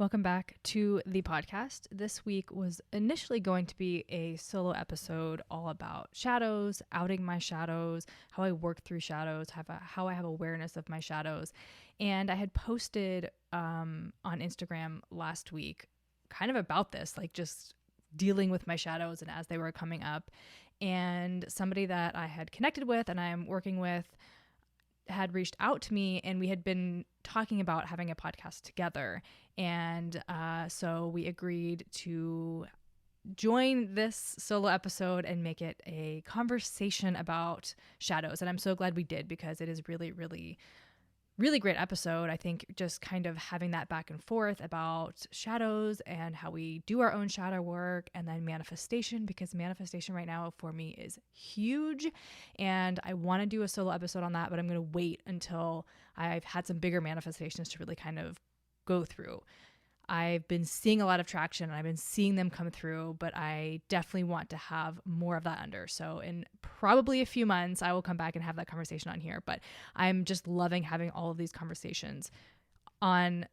Welcome back to the podcast. This week was initially going to be a solo episode all about shadows, outing my shadows, how I work through shadows, how I have awareness of my shadows. And I had posted on Instagram last week kind of about this, like just dealing with my shadows and as they were coming up. And somebody that I had connected with and I'm working with had reached out to me, and we had been talking about having a podcast together. And so we agreed to join this solo episode and make it a conversation about shadows. And I'm so glad we did, because it is really, really, really great episode. I think just kind of having that back and forth about shadows and how we do our own shadow work, and then manifestation, because manifestation right now for me is huge. And I want to do a solo episode on that, but I'm going to wait until I've had some bigger manifestations to really kind of go through. I've been seeing a lot of traction and I've been seeing them come through, but I definitely want to have more of that under. So in probably a few months, I will come back and have that conversation on here. But I'm just loving having all of these conversations on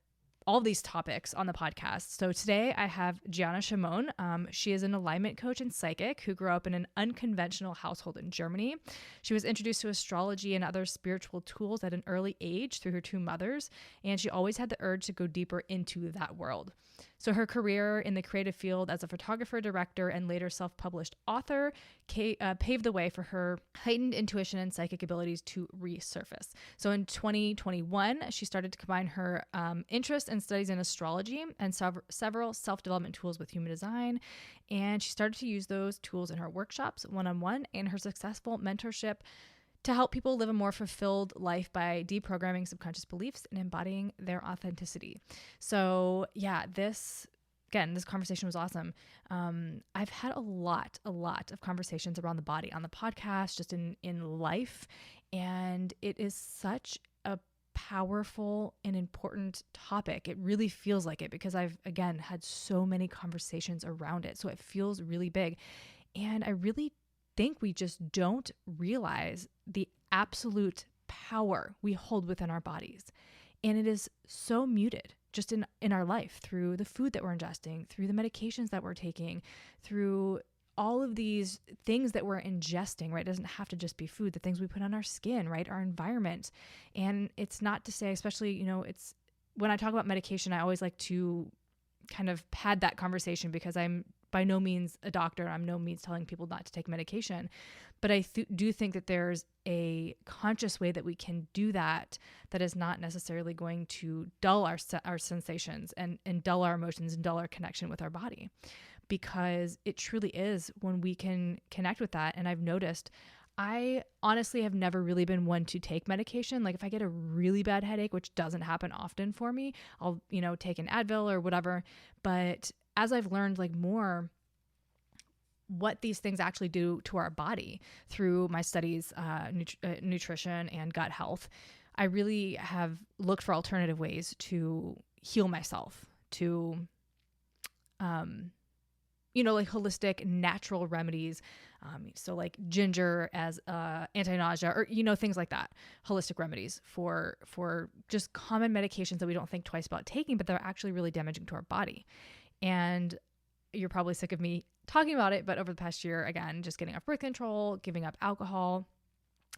all of these topics on the podcast. So today I have Gianna Shamone. She is an alignment coach and psychic who grew up in an unconventional household in Germany. She was introduced to astrology and other spiritual tools at an early age through her two mothers, and she always had the urge to go deeper into that world. So her career in the creative field as a photographer, director, and later self-published author paved the way for her heightened intuition and psychic abilities to resurface. So in 2021, she started to combine her interest and studies in astrology and several self-development tools with human design. And she started to use those tools in her workshops, one-on-one, and her successful mentorship to help people live a more fulfilled life by deprogramming subconscious beliefs and embodying their authenticity. So yeah, this conversation was awesome. I've had a lot of conversations around the body on the podcast, just in life. And it is such a powerful and important topic. It really feels like it, because I've, again, had so many conversations around it. So it feels really big. And I really think we just don't realize the absolute power we hold within our bodies. And it is so muted just in our life, through the food that we're ingesting, through the medications that we're taking, through all of these things that we're ingesting, right? It doesn't have to just be food, the things we put on our skin, right? Our environment. And it's not to say, especially, it's when I talk about medication, I always like to kind of pad that conversation, because I'm by no means a doctor. I'm no means telling people not to take medication. But I do think that there's a conscious way that we can do that is not necessarily going to dull our sensations and dull our emotions and dull our connection with our body. Because it truly is when we can connect with that. And I've noticed, I honestly have never really been one to take medication. Like if I get a really bad headache, which doesn't happen often for me, I'll, take an Advil or whatever. But as I've learned more what these things actually do to our body through my studies, nutrition and gut health, I really have looked for alternative ways to heal myself, to, holistic natural remedies. So like ginger as anti-nausea, or, things like that, holistic remedies for just common medications that we don't think twice about taking, but they're actually really damaging to our body. And you're probably sick of me talking about it, but over the past year, again, just getting off birth control, giving up alcohol.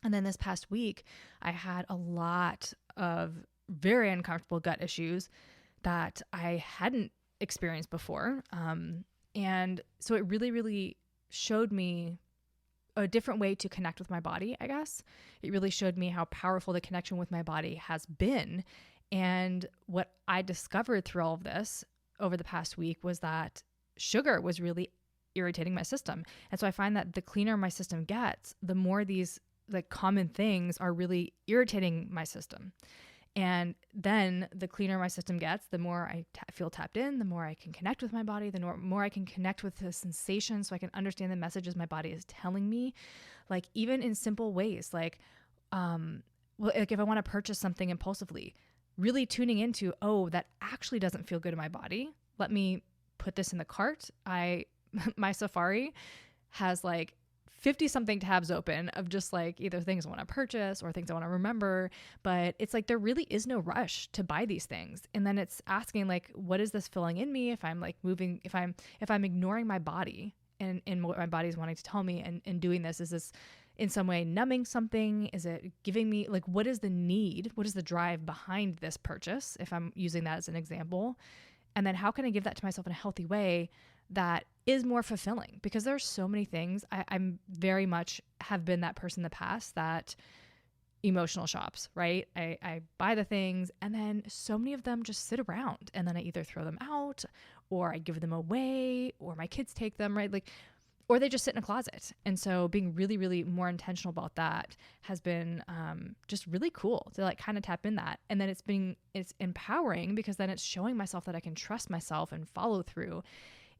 And then this past week, I had a lot of very uncomfortable gut issues that I hadn't experienced before. And so it really, really showed me a different way to connect with my body, I guess. It really showed me how powerful the connection with my body has been. And what I discovered through all of this over the past week was that sugar was really irritating my system. And so I find that the cleaner my system gets, the more these common things are really irritating my system. And then the cleaner my system gets, the more I feel tapped in, the more I can connect with my body, the more I can connect with the sensations, so I can understand the messages my body is telling me, even in simple ways, if I want to purchase something impulsively, really tuning into, oh, that actually doesn't feel good in my body. Let me put this in the cart. My Safari has 50 something tabs open of just like either things I want to purchase or things I want to remember. But it's like there really is no rush to buy these things. And then it's asking like, what is this filling in me? If I'm like moving, if I'm ignoring my body and what my body's wanting to tell me and doing this, is this in some way numbing something? Is it giving me like, what is the need? What is the drive behind this purchase? If I'm using that as an example, and then how can I give that to myself in a healthy way that is more fulfilling? Because there's so many things. I'm very much have been that person in the past that emotional shops, right? I buy the things and then so many of them just sit around, and then I either throw them out or I give them away or my kids take them, right? Like, or they just sit in a closet. And so being really, really more intentional about that has been just really cool to like kind of tap in that. And then it's empowering because then it's showing myself that I can trust myself and follow through.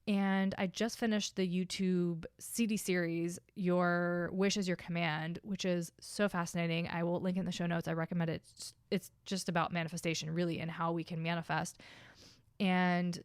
And I just finished the YouTube CD series, Your Wish is Your Command, which is so fascinating. I will link it in the show notes. I recommend it. It's just about manifestation, really, and how we can manifest. And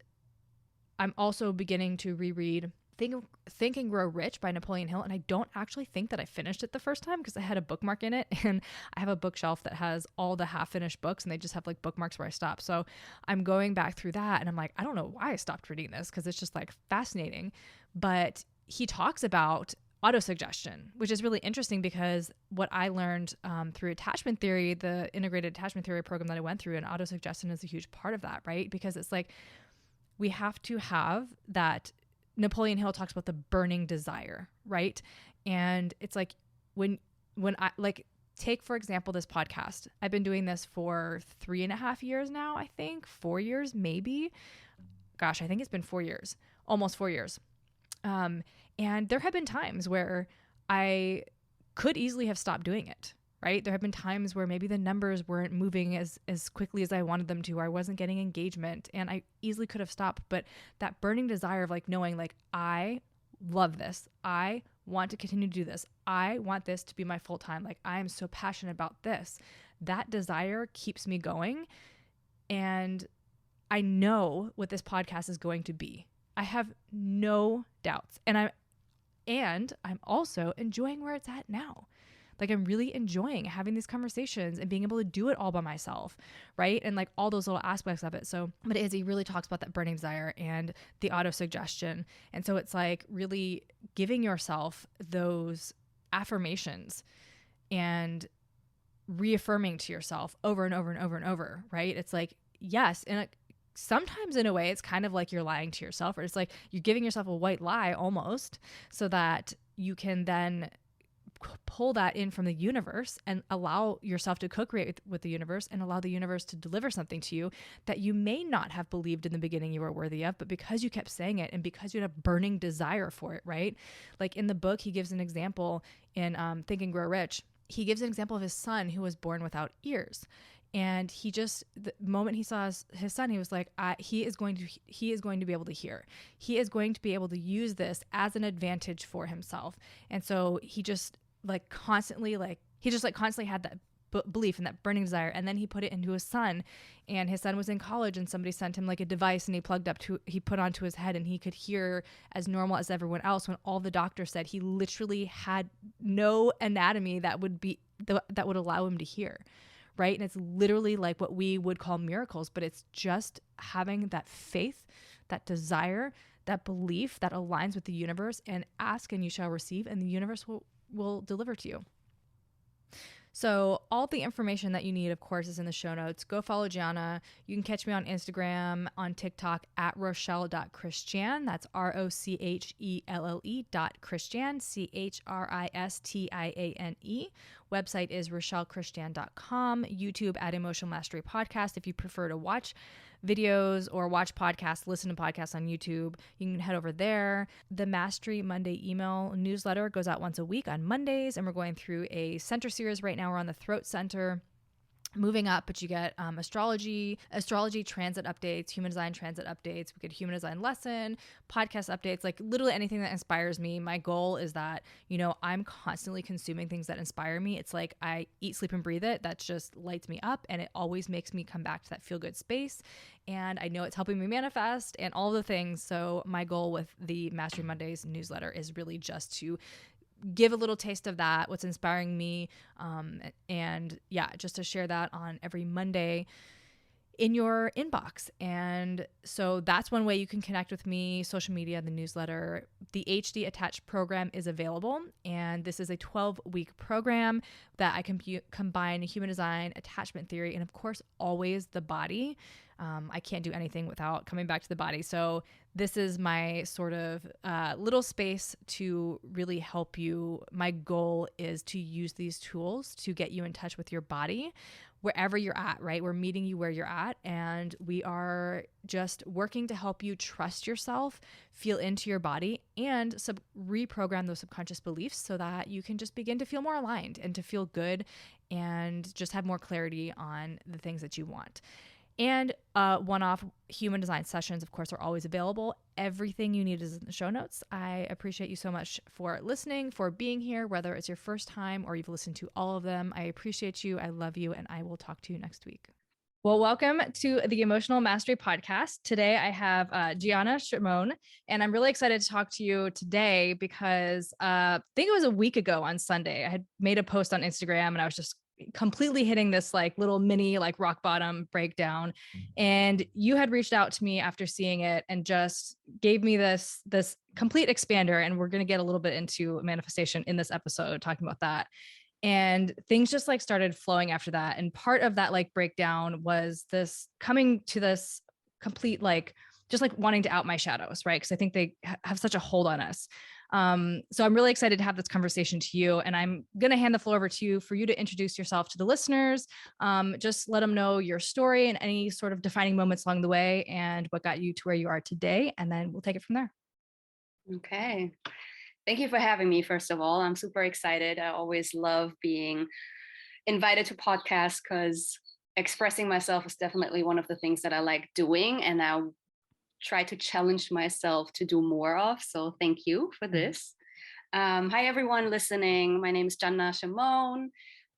I'm also beginning to reread Think and Grow Rich by Napoleon Hill. And I don't actually think that I finished it the first time because I had a bookmark in it, and I have a bookshelf that has all the half-finished books and they just have like bookmarks where I stop. So I'm going back through that and I'm like, I don't know why I stopped reading this because it's just like fascinating. But he talks about autosuggestion, which is really interesting because what I learned through attachment theory, the integrated attachment theory program that I went through, and autosuggestion is a huge part of that, right? Because it's like we have to have that. Napoleon Hill talks about the burning desire, right? And it's like when I like take, for example, this podcast. I've been doing this for 3.5 years now, I think 4 years, maybe. Gosh, I think it's been 4 years, almost 4 years. And there have been times where I could easily have stopped doing it, right? There have been times where maybe the numbers weren't moving as quickly as I wanted them to, or I wasn't getting engagement, and I easily could have stopped. But that burning desire of like knowing like, I love this. I want to continue to do this. I want this to be my full time. Like I am so passionate about this. That desire keeps me going. And I know what this podcast is going to be. I have no doubts. And I'm also enjoying where it's at now. Like I'm really enjoying having these conversations and being able to do it all by myself, right? And like all those little aspects of it. So, but Izzy really talks about that burning desire and the auto-suggestion. And so it's like really giving yourself those affirmations and reaffirming to yourself over and over and over and over, right? It's like, yes. And sometimes in a way, it's kind of like you're lying to yourself, or it's like you're giving yourself a white lie almost so that you can then pull that in from the universe and allow yourself to co-create with the universe and allow the universe to deliver something to you that you may not have believed in the beginning you were worthy of, but because you kept saying it and because you had a burning desire for it, right? Like in the book, he gives an example in Think and Grow Rich. He gives an example of his son who was born without ears. And he just, the moment he saw his son, he was like, he is going to be able to hear. He is going to be able to use this as an advantage for himself. And so he just constantly had that belief and that burning desire. And then he put it into his son, and his son was in college, and somebody sent him like a device, and he put onto his head, and he could hear as normal as everyone else, when all the doctors said he literally had no anatomy that would allow him to hear. Right. And it's literally like what we would call miracles, but it's just having that faith, that desire, that belief that aligns with the universe, and ask and you shall receive, and the universe will deliver to you. So all the information that you need, of course, is in the show notes. Go follow Gianna. You can catch me on Instagram, on TikTok at Rochelle.Christian. That's ROCHELLE.Christian, CHRISTIANE. Website is RochelleChristian.com. YouTube at Emotional Mastery Podcast. If you prefer to watch videos or watch podcasts, listen to podcasts on YouTube, you can head over there. The Mastery Monday email newsletter goes out once a week on Mondays, and we're going through a center series right now. We're on the throat center. Moving up, but you get astrology transit updates, human design transit updates. We get human design lesson, podcast updates, like literally anything that inspires me. My goal is that, I'm constantly consuming things that inspire me. It's like I eat, sleep, and breathe it. That just lights me up, and it always makes me come back to that feel good space. And I know it's helping me manifest and all the things. So my goal with the Mastery Mondays newsletter is really just to give a little taste of that, what's inspiring me. And yeah, just to share that on every Monday in your inbox. And so that's one way you can connect with me: social media, the newsletter. The HD Attached program is available, and this is a 12-week program that I can combine human design, attachment theory, and of course always the body. I can't do anything without coming back to the body. So this is my sort of little space to really help you. My goal is to use these tools to get you in touch with your body wherever you're at, right? We're meeting you where you're at, and we are just working to help you trust yourself, feel into your body, and reprogram those subconscious beliefs so that you can just begin to feel more aligned and to feel good and just have more clarity on the things that you want. And one-off human design sessions, of course, are always available. Everything you need is in the show notes. I appreciate you so much for listening, for being here, whether it's your first time or you've listened to all of them. I appreciate you. I love you. And I will talk to you next week. Well, welcome to the Emotional Mastery Podcast. Today, I have Gianna Shamone, and I'm really excited to talk to you today because I think it was a week ago on Sunday, I had made a post on Instagram, and I was just completely hitting this like little mini like rock bottom breakdown, and you had reached out to me after seeing it and just gave me this complete expander, and we're going to get a little bit into manifestation in this episode, talking about that. And things just like started flowing after that. And part of that like breakdown was this coming to this complete, like, just like wanting to out my shadows, right? Because I think they have such a hold on us. So I'm really excited to have this conversation to you. And I'm going to hand the floor over to you for you to introduce yourself to the listeners. Just let them know your story and any sort of defining moments along the way and what got you to where you are today. And then we'll take it from there. Okay. Thank you for having me, first of all. I'm super excited. I always love being invited to podcasts because expressing myself is definitely one of the things that I like doing, and I try to challenge myself to do more of. So thank you for this. Hi, everyone listening. My name is Gianna Shamone.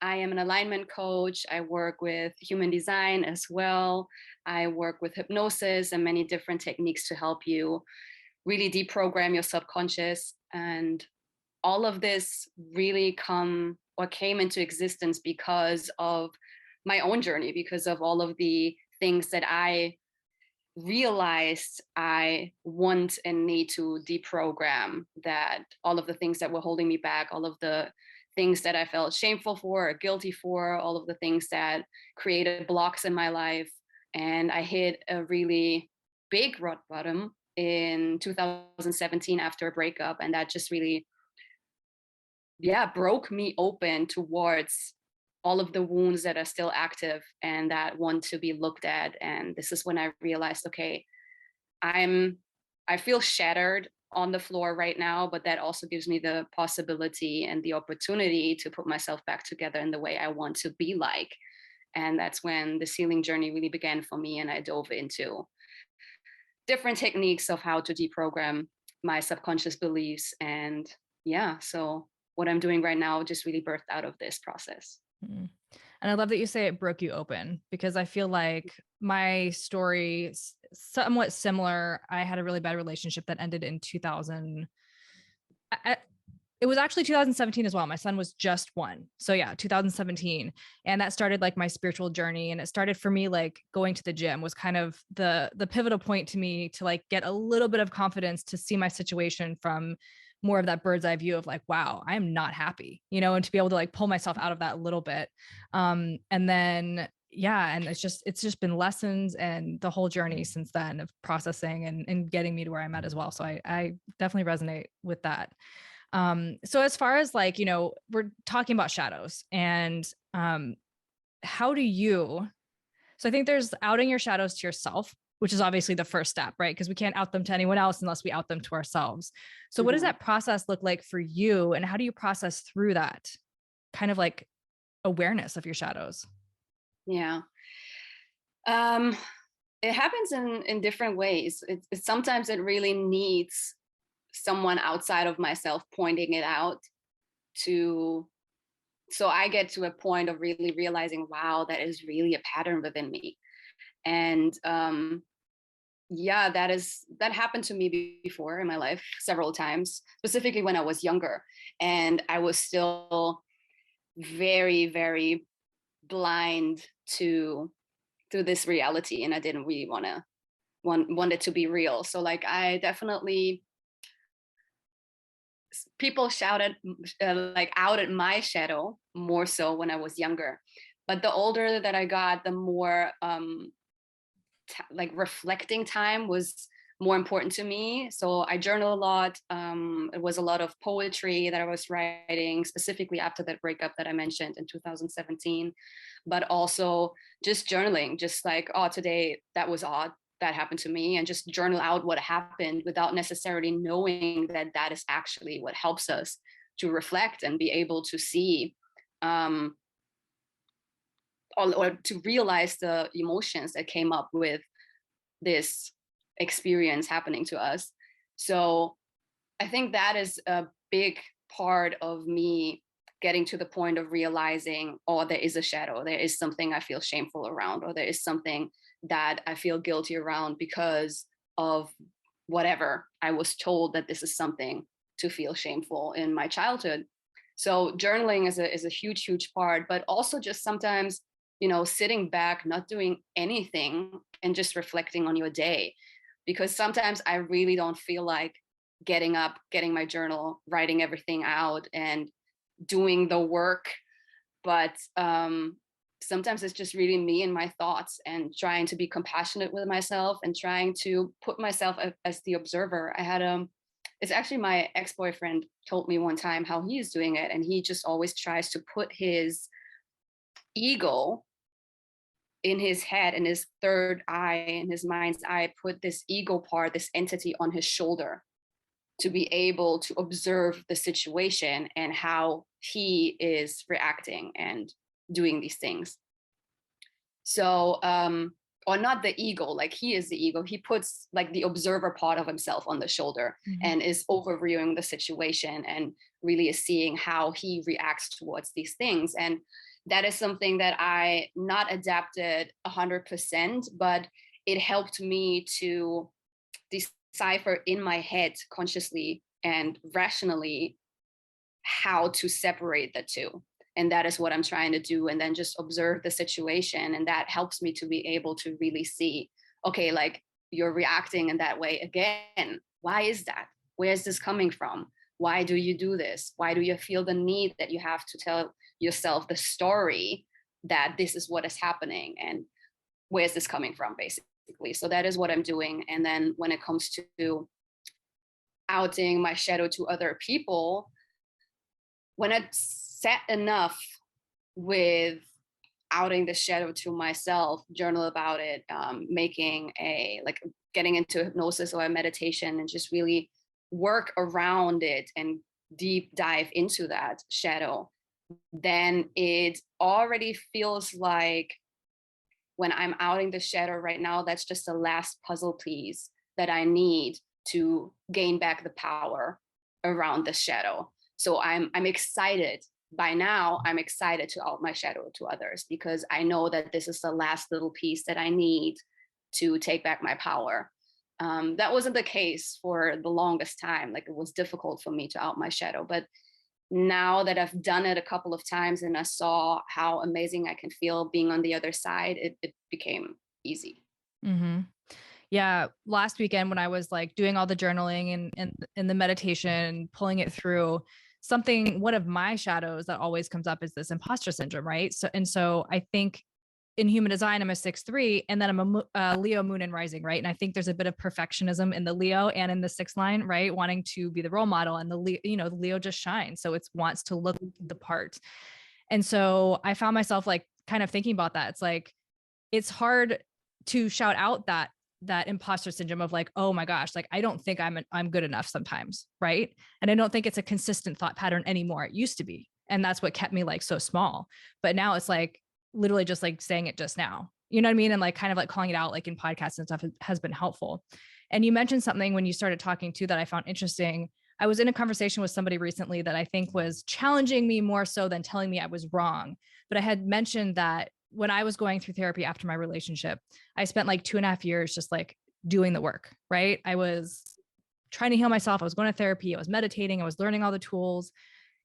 I am an alignment coach. I work with human design as well. I work with hypnosis and many different techniques to help you really deprogram your subconscious. And all of this really came into existence because of my own journey, because of all of the things that I realized I want and need to deprogram, that all of the things that were holding me back, all of the things that I felt shameful for or guilty for, all of the things that created blocks in my life. And I hit a really big rock bottom in 2017 after a breakup, and that just really broke me open towards all of the wounds that are still active and that want to be looked at. And this is when I realized, okay, I feel shattered on the floor right now, but that also gives me the possibility and the opportunity to put myself back together in the way I want to be like. And that's when the healing journey really began for me, and I dove into different techniques of how to deprogram my subconscious beliefs. And so what I'm doing right now just really birthed out of this process. Mm-hmm. And I love that you say it broke you open, because I feel like my story is somewhat similar. I had a really bad relationship that ended in 2000. It was actually 2017 as well. My son was just one. So yeah, 2017. And that started like my spiritual journey. And it started for me, like going to the gym was kind of the pivotal point to me to like get a little bit of confidence to see my situation from more of that bird's eye view of like, wow, I am not happy, and to be able to like pull myself out of that a little bit. And then, and it's just been lessons and the whole journey since then of processing and getting me to where I'm at as well. So I definitely resonate with that. So as far as like, we're talking about shadows and, how do you, so I think there's outing your shadows to yourself, which is obviously the first step, right? Because we can't out them to anyone else unless we out them to ourselves. So what does that process look like for you? And how do you process through that kind of like awareness of your shadows? Yeah. It happens in different ways. Sometimes it really needs someone outside of myself pointing it out so I get to a point of really realizing, wow, that is really a pattern within me. And Yeah, that happened to me before in my life several times, specifically when I was younger, and I was still very, very blind to this reality, and I didn't really want it to be real. So like I definitely, people shouted like outed my shadow more so when I was younger, but the older that I got, the more like reflecting time was more important to me. So I journal a lot. It was a lot of poetry that I was writing, specifically after that breakup that I mentioned in 2017, but also just journaling, just like, oh, today that was odd. That happened to me, and just journal out what happened without necessarily knowing that that is actually what helps us to reflect and be able to see um, or to realize the emotions that came up with this experience happening to us. So I think that is a big part of me getting to the point of realizing, oh, there is a shadow, there is something I feel shameful around, or there is something that I feel guilty around because of whatever I was told that this is something to feel shameful in my childhood. So journaling is a huge, huge part, but also just sometimes, sitting back, not doing anything and just reflecting on your day. Because sometimes I really don't feel like getting up, getting my journal, writing everything out and doing the work. But sometimes it's just really me and my thoughts, and trying to be compassionate with myself and trying to put myself as the observer. It's actually my ex-boyfriend told me one time how he's doing it. And he just always tries to put his ego in his head, in his third eye, in his mind's eye, put this ego part, this entity on his shoulder to be able to observe the situation and how he is reacting and doing these things. So, or not the ego, like he is the ego. He puts like the observer part of himself on the shoulder and is overviewing the situation and really is seeing how he reacts towards these things. And that is something that I not adapted 100%, but it helped me to decipher in my head consciously and rationally how to separate the two. And that is what I'm trying to do. And then just observe the situation. And that helps me to be able to really see, okay, like you're reacting in that way again. Why is that? Where is this coming from? Why do you do this? Why do you feel the need that you have to tell yourself the story that this is what is happening? And where's this coming from, basically? So that is what I'm doing. And then when it comes to outing my shadow to other people, when I sat enough with outing the shadow to myself, journal about it, getting into hypnosis or a meditation and just really work around it and deep dive into that shadow, then it already feels like when I'm outing the shadow right now, that's just the last puzzle piece that I need to gain back the power around the shadow. So I'm excited. By now, I'm excited to out my shadow to others because I know that this is the last little piece that I need to take back my power. That wasn't the case for the longest time. Like it was difficult for me to out my shadow, but now that I've done it a couple of times and I saw how amazing I can feel being on the other side, it became easy. Mm-hmm. Yeah. Last weekend when I was like doing all the journaling and the meditation, pulling it through, one of my shadows that always comes up is this imposter syndrome. Right. So I think in human design, I'm a 6/3, and then I'm a Leo moon and rising. Right. And I think there's a bit of perfectionism in the Leo and in the 6th line, right? Wanting to be the role model, and the Leo just shines. So it wants to look the part. And so I found myself like kind of thinking about that. It's like, it's hard to shout out that imposter syndrome of like, oh my gosh, like I don't think I'm good enough sometimes, right? And I don't think it's a consistent thought pattern anymore. It used to be, and that's what kept me like so small. But now it's like literally just like saying it just now, you know what I mean? And like kind of like calling it out like in podcasts and stuff has been helpful. And you mentioned something when you started talking too that I found interesting. I was in a conversation with somebody recently that I think was challenging me more so than telling me I was wrong. But I had mentioned that when I was going through therapy after my relationship, I spent like 2.5 years just like doing the work, right? I was trying to heal myself. I was going to therapy. I was meditating. I was learning all the tools.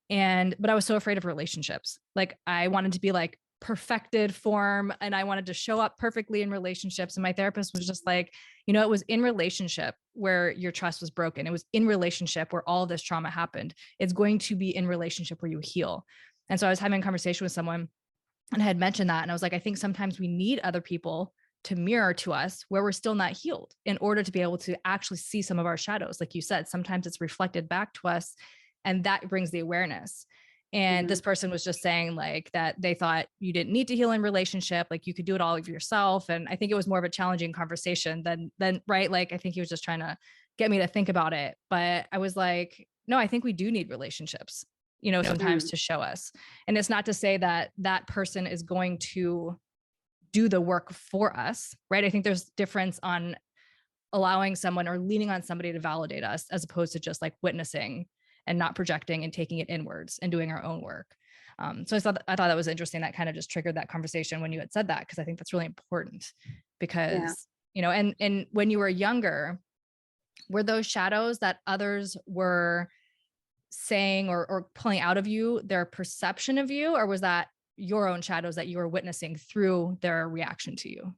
But I was so afraid of relationships. Like I wanted to be like perfected form and I wanted to show up perfectly in relationships. And my therapist was just like, it was in relationship where your trust was broken. It was in relationship where all this trauma happened. It's going to be in relationship where you heal. And so I was having a conversation with someone and I had mentioned that. And I was like, I think sometimes we need other people to mirror to us where we're still not healed in order to be able to actually see some of our shadows. Like you said, sometimes it's reflected back to us and that brings the awareness. And this person was just saying like that they thought you didn't need to heal in relationship, like you could do it all of yourself. And I think it was more of a challenging conversation than right. Like I think he was just trying to get me to think about it. But I was like, no, I think we do need relationships, sometimes to show us. And it's not to say that that person is going to do the work for us, right? I think there's difference on allowing someone or leaning on somebody to validate us as opposed to just like witnessing and not projecting and taking it inwards and doing our own work. So I thought that was interesting. That kind of just triggered that conversation when you had said that, because I think that's really important because, and when you were younger, were those shadows that others were saying or pulling out of you their perception of you, or was that your own shadows that you were witnessing through their reaction to you?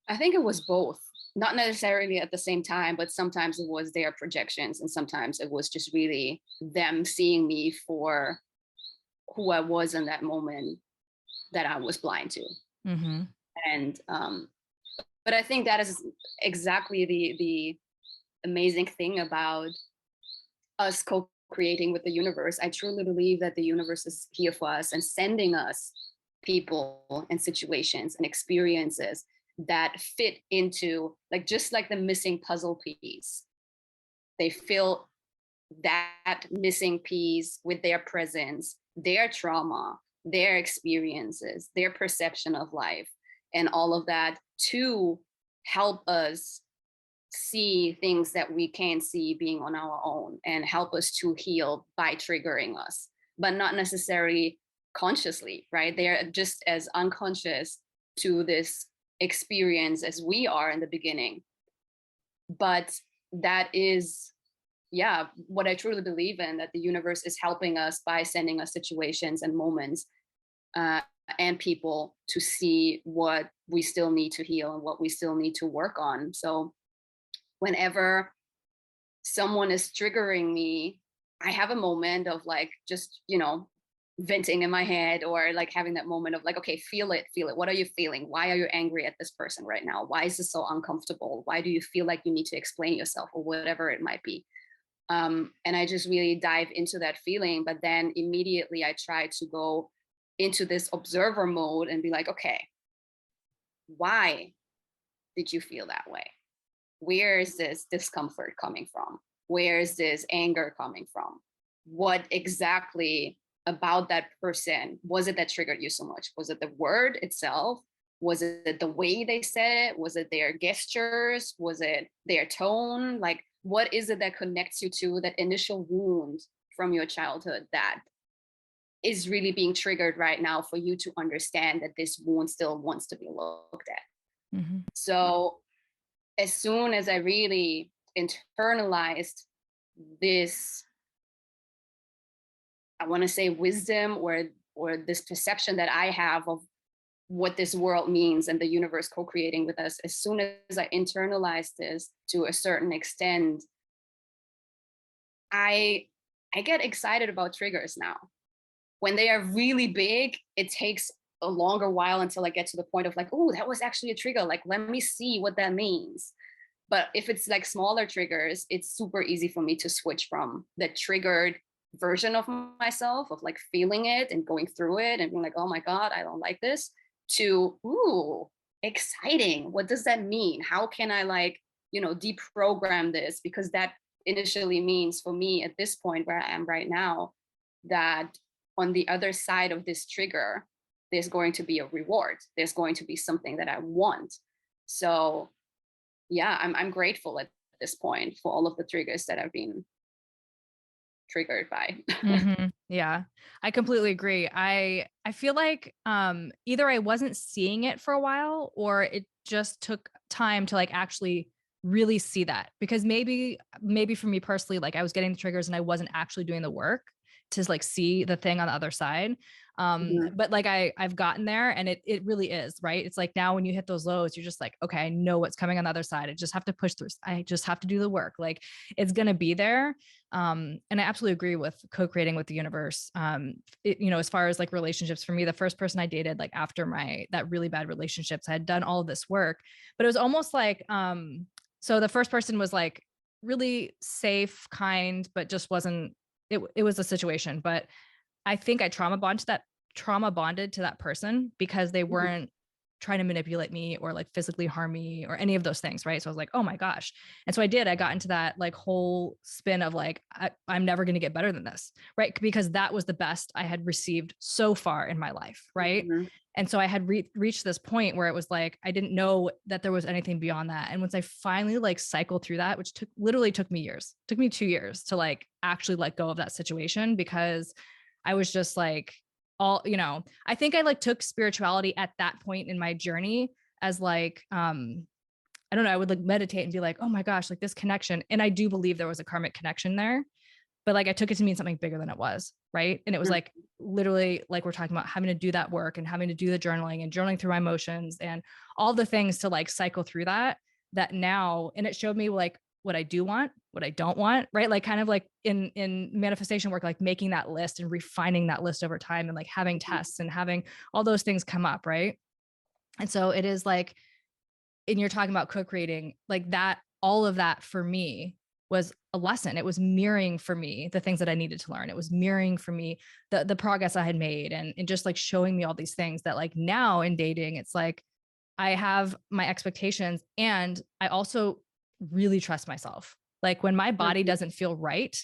I think it was both, not necessarily at the same time, but sometimes it was their projections and sometimes it was just really them seeing me for who I was in that moment that I was blind to. And but I think that is exactly the amazing thing about us co-creating with the universe. I truly believe that the universe is here for us and sending us people and situations and experiences that fit into, like, just like the missing puzzle piece. They fill that missing piece with their presence, their trauma, their experiences, their perception of life, and all of that to help us see things that we can't see being on our own and help us to heal by triggering us, but not necessarily consciously, right? They're just as unconscious to this experience as we are in the beginning. But that is, yeah, what I truly believe in, that the universe is helping us by sending us situations and moments and people to see what we still need to heal and what we still need to work on. So whenever someone is triggering me, I have a moment of like, just, venting in my head, or like having that moment of like, okay, feel it. What are you feeling? Why are you angry at this person right now? Why is this so uncomfortable? Why do you feel like you need to explain yourself, or whatever it might be? And I just really dive into that feeling, but then immediately I try to go into this observer mode and be like, okay, why did you feel that way? Where is this discomfort coming from? Where is this anger coming from? What exactly about that person was it that triggered you so much? Was it the word itself? Was it the way they said it? Was it their gestures? Was it their tone? Like, what is it that connects you to that initial wound from your childhood that is really being triggered right now for you to understand that this wound still wants to be looked at? So as soon as I really internalized this, I want to say wisdom, or this perception that I have of what this world means and the universe co-creating with us, as soon as I internalized this to a certain extent, I get excited about triggers now. When they are really big, it takes a longer while until I get to the point of like, oh, that was actually a trigger. Like, let me see what that means. But if it's like smaller triggers, it's super easy for me to switch from the triggered version of myself, of like feeling it and going through it and being like, oh my God, I don't like this, to, ooh, exciting. What does that mean? How can I like, deprogram this? Because that initially means for me at this point where I am right now, that on the other side of this trigger, there's going to be a reward. There's going to be something that I want. So yeah, I'm grateful at this point for all of the triggers that I've been triggered by. Yeah, I completely agree. I feel like either I wasn't seeing it for a while, or just took time to like actually really see that, because maybe for me personally, like I was getting the triggers and I wasn't actually doing the work to like see the thing on the other side. Mhm. But like I've gotten there, and it really is, right? It's like now when you hit those lows, you're just like, okay, I know what's coming on the other side. I just have to push through. I just have to do the work. Like it's going to be there. And I absolutely agree with co-creating with the universe. You know, as far as like relationships, for me, the first person I dated, like after that really bad relationships, I had done all of this work, but it was almost like, so the first person was like really safe, kind, but just wasn't, it was a situation. But I think I trauma bonded to that person because they Mhm. weren't trying to manipulate me or like physically harm me or any of those things. Right. So I was like, oh my gosh. And so I got into that like whole spin of like, I'm never going to get better than this. Right. Because that was the best I had received so far in my life. Right. Mhm. And so I had reached this point where it was like, I didn't know that there was anything beyond that. And once I finally like cycled through that, which literally took me years, took me 2 years to like actually let go of that situation, because I was just like, I think I like took spirituality at that point in my journey as like, I don't know, I would like meditate and be like, oh my gosh, like this connection. And I do believe there was a karmic connection there, but like I took it to mean something bigger than it was. Right. And it was Mhm. like literally like we're talking about having to do that work and having to do the journaling and journaling through my emotions and all the things to like cycle through that now. And it showed me like what I do want, what I don't want, right? Like kind of like in manifestation work, like making that list and refining that list over time and like having tests and having all those things come up, right? And so it is like, and you're talking about co-creating, like that, all of that for me was a lesson. It was mirroring for me the things that I needed to learn. It was mirroring for me the progress I had made, and just like showing me all these things that like now in dating, it's like I have my expectations, and I also really trust myself. Like when my body Mhm. doesn't feel right,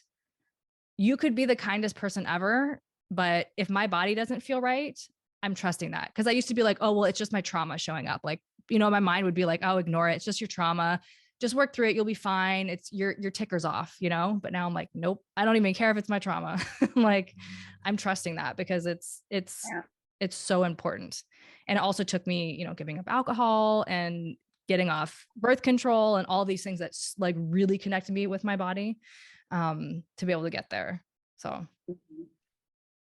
you could be the kindest person ever, but if my body doesn't feel right, I'm trusting that. Cause I used to be like, oh, well, it's just my trauma showing up. Like, my mind would be like, oh, ignore it. It's just your trauma. Just work through it. You'll be fine. It's your ticker's off, But now I'm like, nope, I don't even care if it's my trauma. I'm like, I'm trusting that because Yeah. it's so important. And it also took me, giving up alcohol and getting off birth control and all these things that like really connected me with my body, to be able to get there. So, Mhm.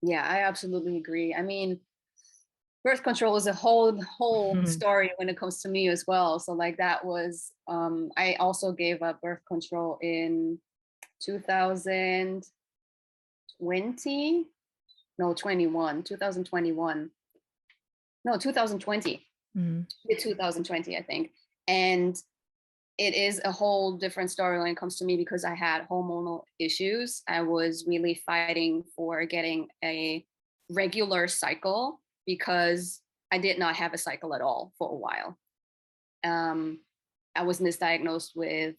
Yeah, I absolutely agree. I mean, birth control is a whole mhm, story when it comes to me as well. So like that was I also gave up birth control in 2020, no 21, 2021. No, 2020. mhm, Yeah, 2020, I think. And it is a whole different story when it comes to me because I had hormonal issues. I was really fighting for getting a regular cycle because I did not have a cycle at all for a while. Um, I was misdiagnosed with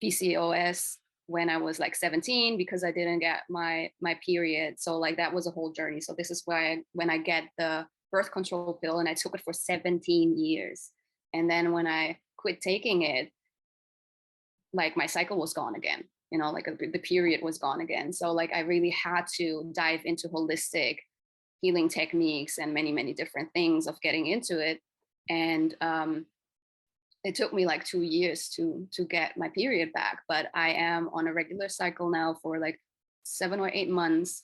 PCOS when I was like 17 because I didn't get my period. So like that was a whole journey. So this is why when I get the birth control pill, and I took it for 17 years. And then when I quit taking it, like my cycle was gone again, like the period was gone again. So like I really had to dive into holistic healing techniques and many, many different things of getting into it. And it took me like 2 years to get my period back, but I am on a regular cycle now for like 7 or 8 months.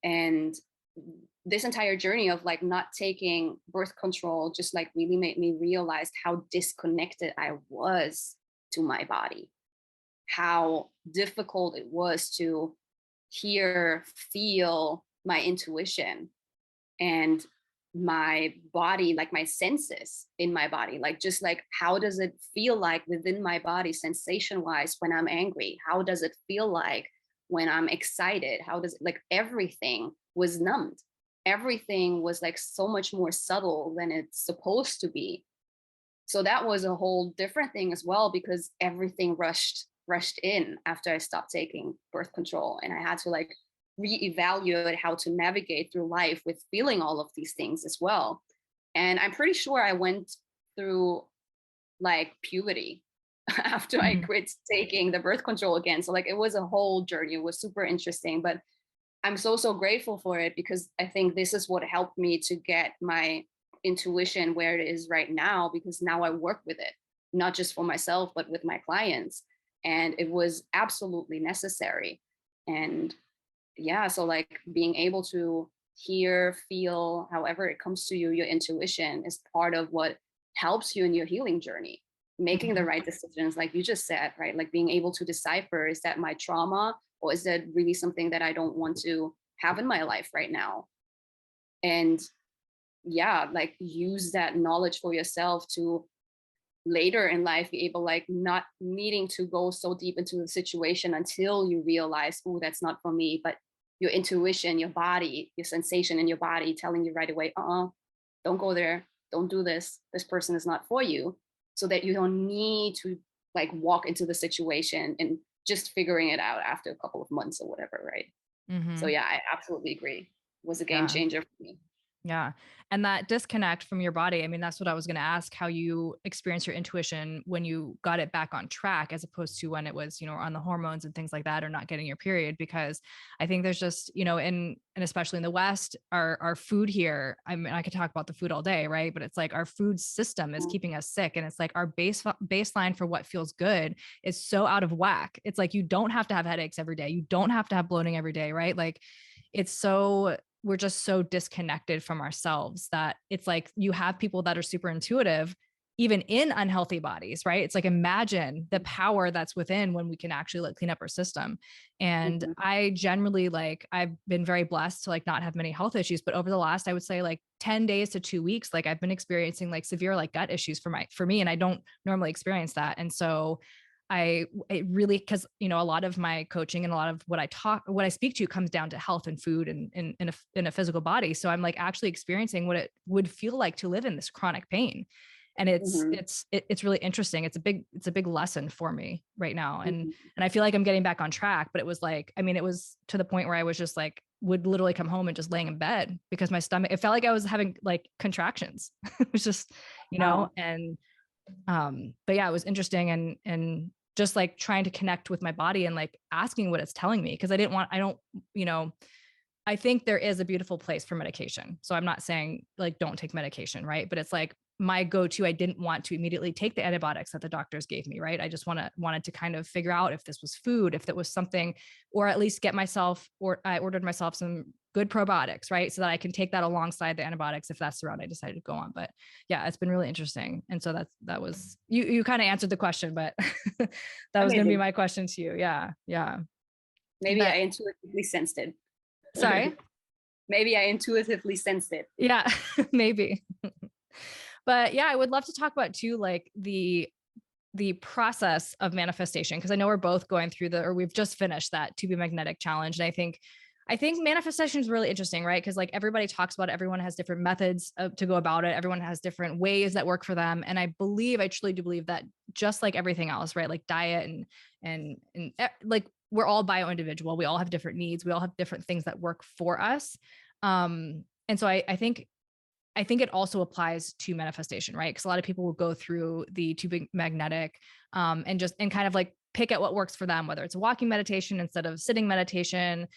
And this entire journey of like not taking birth control just like really made me realize how disconnected I was to my body, how difficult it was to hear, feel my intuition and my body, like my senses in my body, like just like how does it feel like within my body sensation wise when I'm angry, how does it feel like when I'm excited, how does it, like everything was numbed, everything was like so much more subtle than it's supposed to be. So that was a whole different thing as well because everything rushed in after I stopped taking birth control, and I had to like reevaluate how to navigate through life with feeling all of these things as well. And I'm pretty sure I went through like puberty after I mhm. quit taking the birth control again. So like it was a whole journey. It was super interesting, but I'm so grateful for it because I think this is what helped me to get my intuition where it is right now, because now I work with it, not just for myself, but with my clients. And it was absolutely necessary. And yeah, so like being able to hear, feel, however it comes to you, your intuition is part of what helps you in your healing journey. Making the Mhm. right decisions, like you just said, right? Like being able to decipher, is that my trauma, or is that really something that I don't want to have in my life right now? And yeah, like use that knowledge for yourself to later in life be able, like, not needing to go so deep into the situation until you realize, oh, that's not for me, but your intuition, your body, your sensation in your body telling you right away, don't go there, don't do this person is not for you, so that you don't need to like walk into the situation and just figuring it out after a couple of months or whatever, right? So Mhm. yeah, I absolutely agree. It was a game Yeah. changer for me. Yeah. And that disconnect from your body, I mean, that's what I was going to ask, how you experience your intuition when you got it back on track, as opposed to when it was, on the hormones and things like that, or not getting your period. Because I think there's just, and especially in the West, our food here, I mean, I could talk about the food all day, right? But it's like our food system is keeping us sick. And it's like our baseline for what feels good is so out of whack. It's like, you don't have to have headaches every day. You don't have to have bloating every day, right? Like, it's so, we're just so disconnected from ourselves that it's like, you have people that are super intuitive even in unhealthy bodies, right? It's like, imagine the power that's within when we can actually like clean up our system. And Mhm. I generally, like, I've been very blessed to like not have many health issues, but over the last, I would say, like 10 days to 2 weeks, like I've been experiencing like severe like gut issues for me, and I don't normally experience that. And so it really, because a lot of my coaching and a lot of what I speak to comes down to health and food and in a physical body. So I'm like actually experiencing what it would feel like to live in this chronic pain. And Mhm. it's really interesting. It's a big lesson for me right now. And Mhm. I feel like I'm getting back on track, but it was like, I mean, it was to the point where I was just like, would literally come home and just laying in bed because my stomach, it felt like I was having like contractions. It was just, Wow. and but yeah, it was interesting, and just like trying to connect with my body and like asking what it's telling me, because I don't, you know I think there is a beautiful place for medication. So I'm not saying like don't take medication, right? But it's like my go-to, I didn't want to immediately take the antibiotics that the doctors gave me, right? I just wanted to kind of figure out if this was food, if that was something, or at least I ordered myself some good probiotics, right? So that I can take that alongside the antibiotics if that's the route I decided to go on. But yeah, it's been really interesting. And so that was, you kind of answered the question, but that was going to be Amazing. my question to you. Yeah. Yeah. Maybe I But intuitively sensed it. sorry. Maybe I intuitively sensed it. Yeah, maybe. But yeah, I would love to talk about too, like the process of manifestation, because I know we're both going through or we've just finished that To Be Magnetic challenge. And I think manifestation is really interesting, right? Because like everybody talks about it, everyone has different methods to go about it. Everyone has different ways that work for them. And I truly do believe that, just like everything else, right? Like diet and like we're all bio individual. We all have different needs. We all have different things that work for us. And so I think it also applies to manifestation, right? Because a lot of people will go through the To Be Magnetic, and kind of like pick at what works for them, whether it's a walking meditation instead of sitting meditation,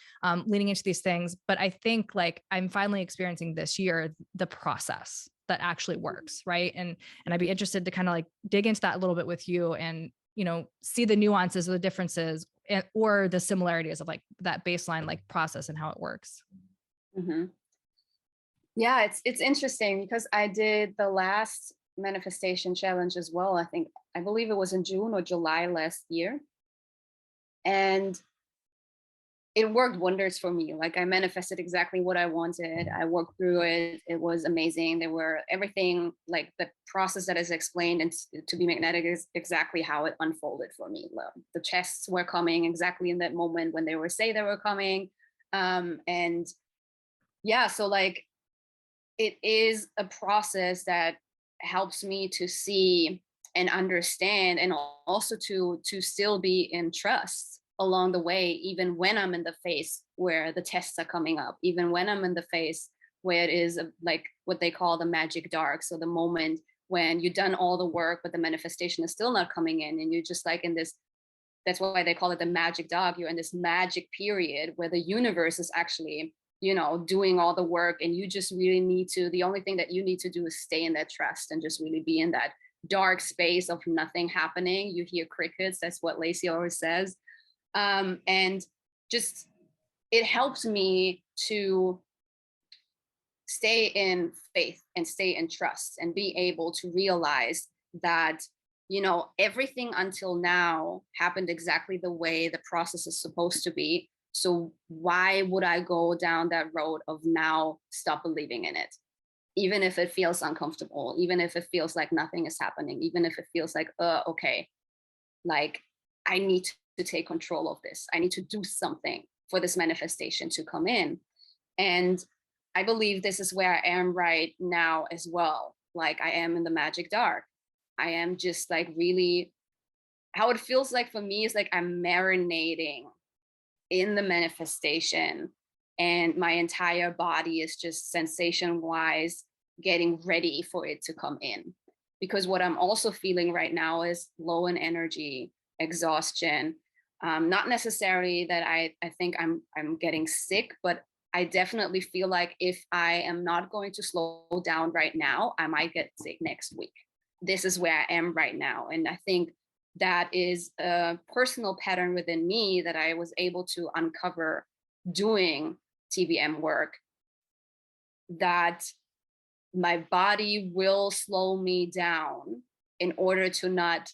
leaning into these things. But I think like I'm finally experiencing this year the process that actually works, right? And I'd be interested to kind of like dig into that a little bit with you, and see the nuances or the differences, or the similarities of like that baseline like process and how it works. Hmm. Yeah, it's interesting because I did the last manifestation challenge as well. I believe it was in June or July last year. And it worked wonders for me. Like I manifested exactly what I wanted. I worked through it. It was amazing. There were everything, like the process that is explained and To Be Magnetic is exactly how it unfolded for me. The chests were coming exactly in that moment when they were say they were coming. And yeah, so like it is a process that helps me to see and understand, and also to still be in trust along the way, even when I'm in the phase where the tests are coming up, even when I'm in the phase where it is like what they call the magic dark, so the moment when you've done all the work but the manifestation is still not coming in, and you're just like in this, that's why they call it the magic dog, you're in this magic period where the universe is actually doing all the work, and you just really need to, the only thing that you need to do is stay in that trust and just really be in that dark space of nothing happening. You hear crickets. That's what Lacey always says. And just, it helps me to stay in faith and stay in trust and be able to realize that, everything until now happened exactly the way the process is supposed to be. So why would I go down that road of now stop believing in it? Even if it feels uncomfortable, even if it feels like nothing is happening, even if it feels like, okay, like I need to take control of this. I need to do something for this manifestation to come in. And I believe this is where I am right now as well. Like I am in the magic dark. I am just like really, how it feels like for me is like I'm marinating in the manifestation, and my entire body is just sensation wise getting ready for it to come in. Because what I'm also feeling right now is low in energy, exhaustion. Not necessarily that I think I'm getting sick, but I definitely feel like if I am not going to slow down right now, I might get sick next week. This is where I am right now. And I think that is a personal pattern within me that I was able to uncover doing TBM work, that my body will slow me down in order to not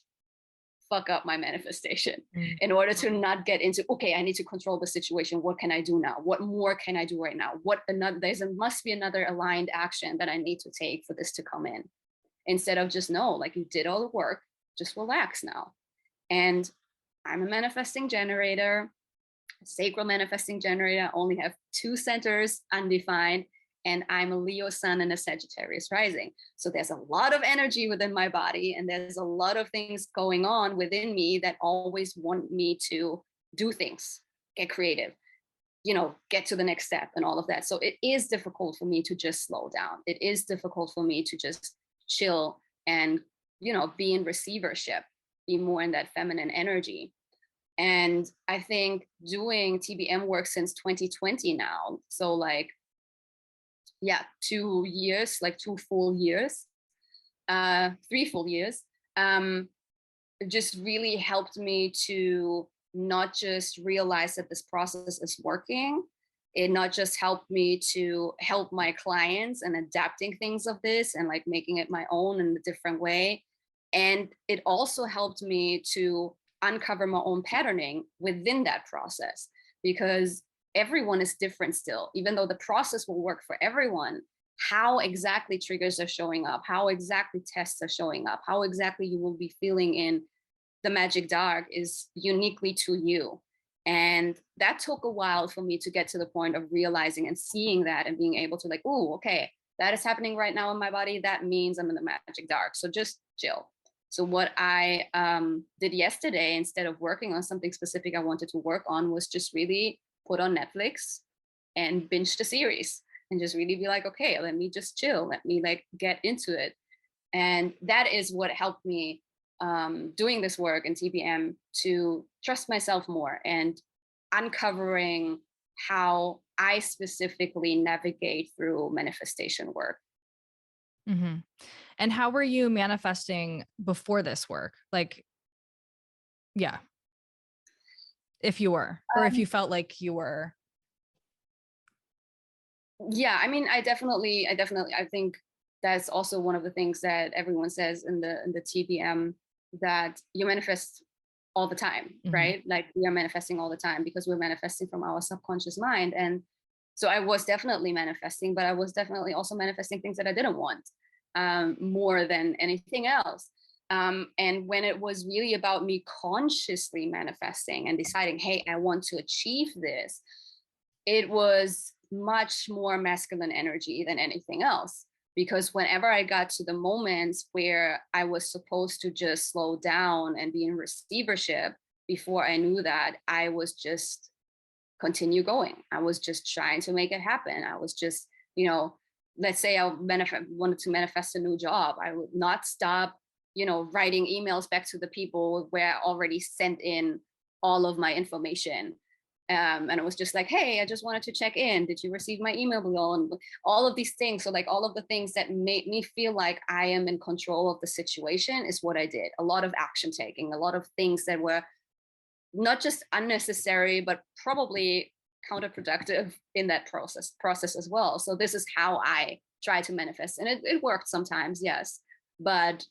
fuck up my manifestation, in order to not get into, okay, I need to control the situation. What can I do now? What more can I do right now? Must be another aligned action that I need to take for this to come in. Instead of just, no, like you did all the work, just relax now. And I'm a manifesting generator, a sacral manifesting generator. I only have 2 centers undefined, and I'm a Leo sun and a Sagittarius rising. So there's a lot of energy within my body, and there's a lot of things going on within me that always want me to do things, get creative, get to the next step and all of that. So it is difficult for me to just slow down. It is difficult for me to just chill and, be in receivership, be more in that feminine energy. And I think doing TBM work since 2020 now, so like, 2 years, like 2 full years, 3 full years, just really helped me to not just realize that this process is working. It not just helped me to help my clients and adapting things of this and like making it my own in a different way. And it also helped me to uncover my own patterning within that process, because everyone is different still. Even though the process will work for everyone, how exactly triggers are showing up, how exactly tests are showing up, how exactly you will be feeling in the magic dark is uniquely to you. And that took a while for me to get to the point of realizing and seeing that and being able to like, oh, okay, that is happening right now in my body. That means I'm in the magic dark. So just chill. So what I did yesterday, instead of working on something specific I wanted to work on, was just really put on Netflix and binge the series and just really be like, okay, let me just chill. Let me like get into it. And that is what helped me doing this work in TBM to trust myself more and uncovering how I specifically navigate through manifestation work. Mm-hmm. And how were you manifesting before this work? Like, yeah, if you were, or if you felt like you were. Yeah, I mean, I think that's also one of the things that everyone says in the TBM, that you manifest all the time, right? Like we are manifesting all the time because we're manifesting from our subconscious mind. And so I was definitely manifesting, but I was definitely also manifesting things that I didn't want, more than anything else. And when it was really about me consciously manifesting and deciding, hey, I want to achieve this, it was much more masculine energy than anything else. Because whenever I got to the moments where I was supposed to just slow down and be in receivership, before I knew that, I was just continue going. I was just trying to make it happen. I was just, let's say I wanted to manifest a new job. I would not stop, writing emails back to the people where I already sent in all of my information. And it was just like, hey, I just wanted to check in. Did you receive my email below? And all of these things. So like all of the things that made me feel like I am in control of the situation is what I did. A lot of action taking, a lot of things that were not just unnecessary, but probably counterproductive in that process as well. So this is how I try to manifest. And it worked sometimes, yes. But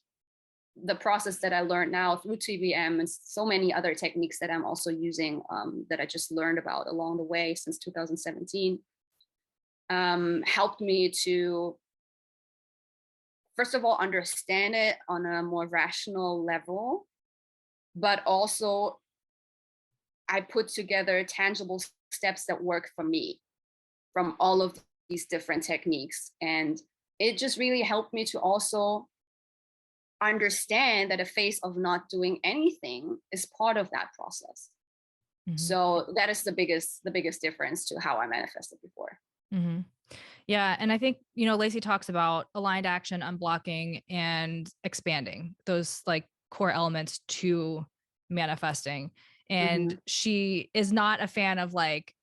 the process that I learned now through TBM and so many other techniques that I'm also using, that I just learned about along the way since 2017, helped me to, first of all, understand it on a more rational level, but also I put together tangible steps that work for me from all of these different techniques. And it just really helped me to also understand that a phase of not doing anything is part of that process. Mm-hmm. So that is the biggest difference to how I manifested before. Mm-hmm. Yeah. And I think, you know, Lacey talks about aligned action, unblocking, and expanding, those like core elements to manifesting. And Mm-hmm. she is not a fan of like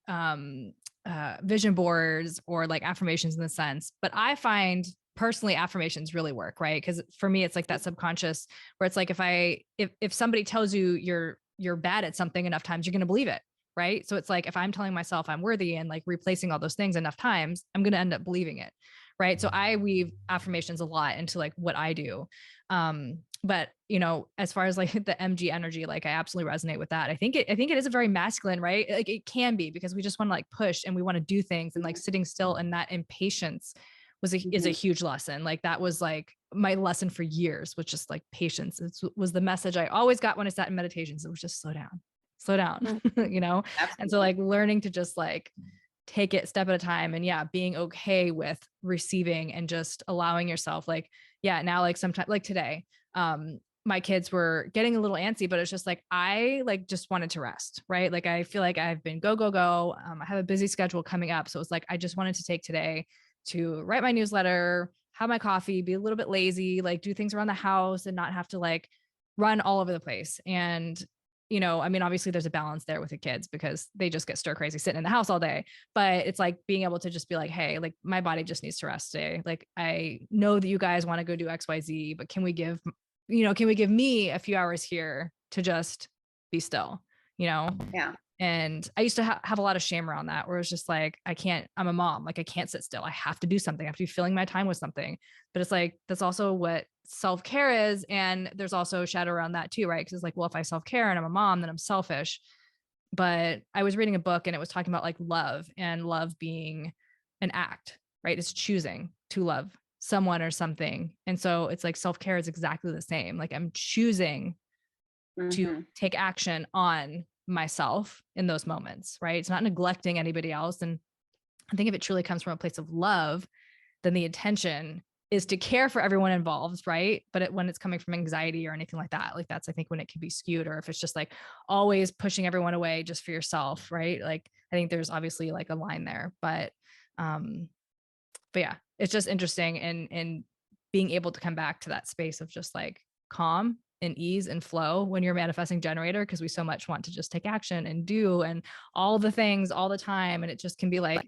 vision boards or like affirmations in the sense, but I find personally affirmations really work, right? Because for me, it's like that subconscious where it's like if somebody tells you you're bad at something enough times, you're going to believe it. Right. So it's like, if I'm telling myself I'm worthy and like replacing all those things enough times, I'm going to end up believing it. Right. So I weave affirmations a lot into like what I do. But you know, as far as like the MG energy, like I absolutely resonate with that. I think it is a very masculine, right? Like it can be, because we just want to like push and we want to do things, and like sitting still and that impatience is a huge lesson. Like that was like my lesson for years, which is like patience. It was the message I always got when I sat in meditations. It was just slow down, you know? Absolutely. And so like learning to just like take it step at a time, and yeah, being okay with receiving and just allowing yourself, like, yeah, now like sometimes like today, my kids were getting a little antsy, but it's just like, I like just wanted to rest, right? Like, I feel like I've been go. I have a busy schedule coming up. So it's like, I just wanted to take today to write my newsletter, have my coffee, be a little bit lazy, like do things around the house and not have to like run all over the place. And you know, I mean, obviously there's a balance there with the kids because they just get stir crazy sitting in the house all day. But it's like being able to just be like, hey, like my body just needs to rest today. Like, I know that you guys want to go do XYZ, but can we give me a few hours here to just be still, you know? Yeah. And I used to have a lot of shame around that, where it's just like, I'm a mom, like I can't sit still. I have to do something. I have to be filling my time with something. But it's like, that's also what self-care is. And there's also shadow around that too, right? Because it's like, well, if I self-care and I'm a mom, then I'm selfish. But I was reading a book and it was talking about like love, and love being an act, right? It's choosing to love someone or something. And so it's like self-care is exactly the same. Like I'm choosing to Mm-hmm. take action on myself in those moments, right? It's not neglecting anybody else. And I think if it truly comes from a place of love, then the intention is to care for everyone involved, right? But when it's coming from anxiety or anything like that, like that's, I think, when it can be skewed, or if it's just like always pushing everyone away just for yourself, right? Like I think there's obviously like a line there, but yeah, it's just interesting and being able to come back to that space of just like calm and ease and flow when you're manifesting generator, because we so much want to just take action and do and all the things all the time. And it just can be like,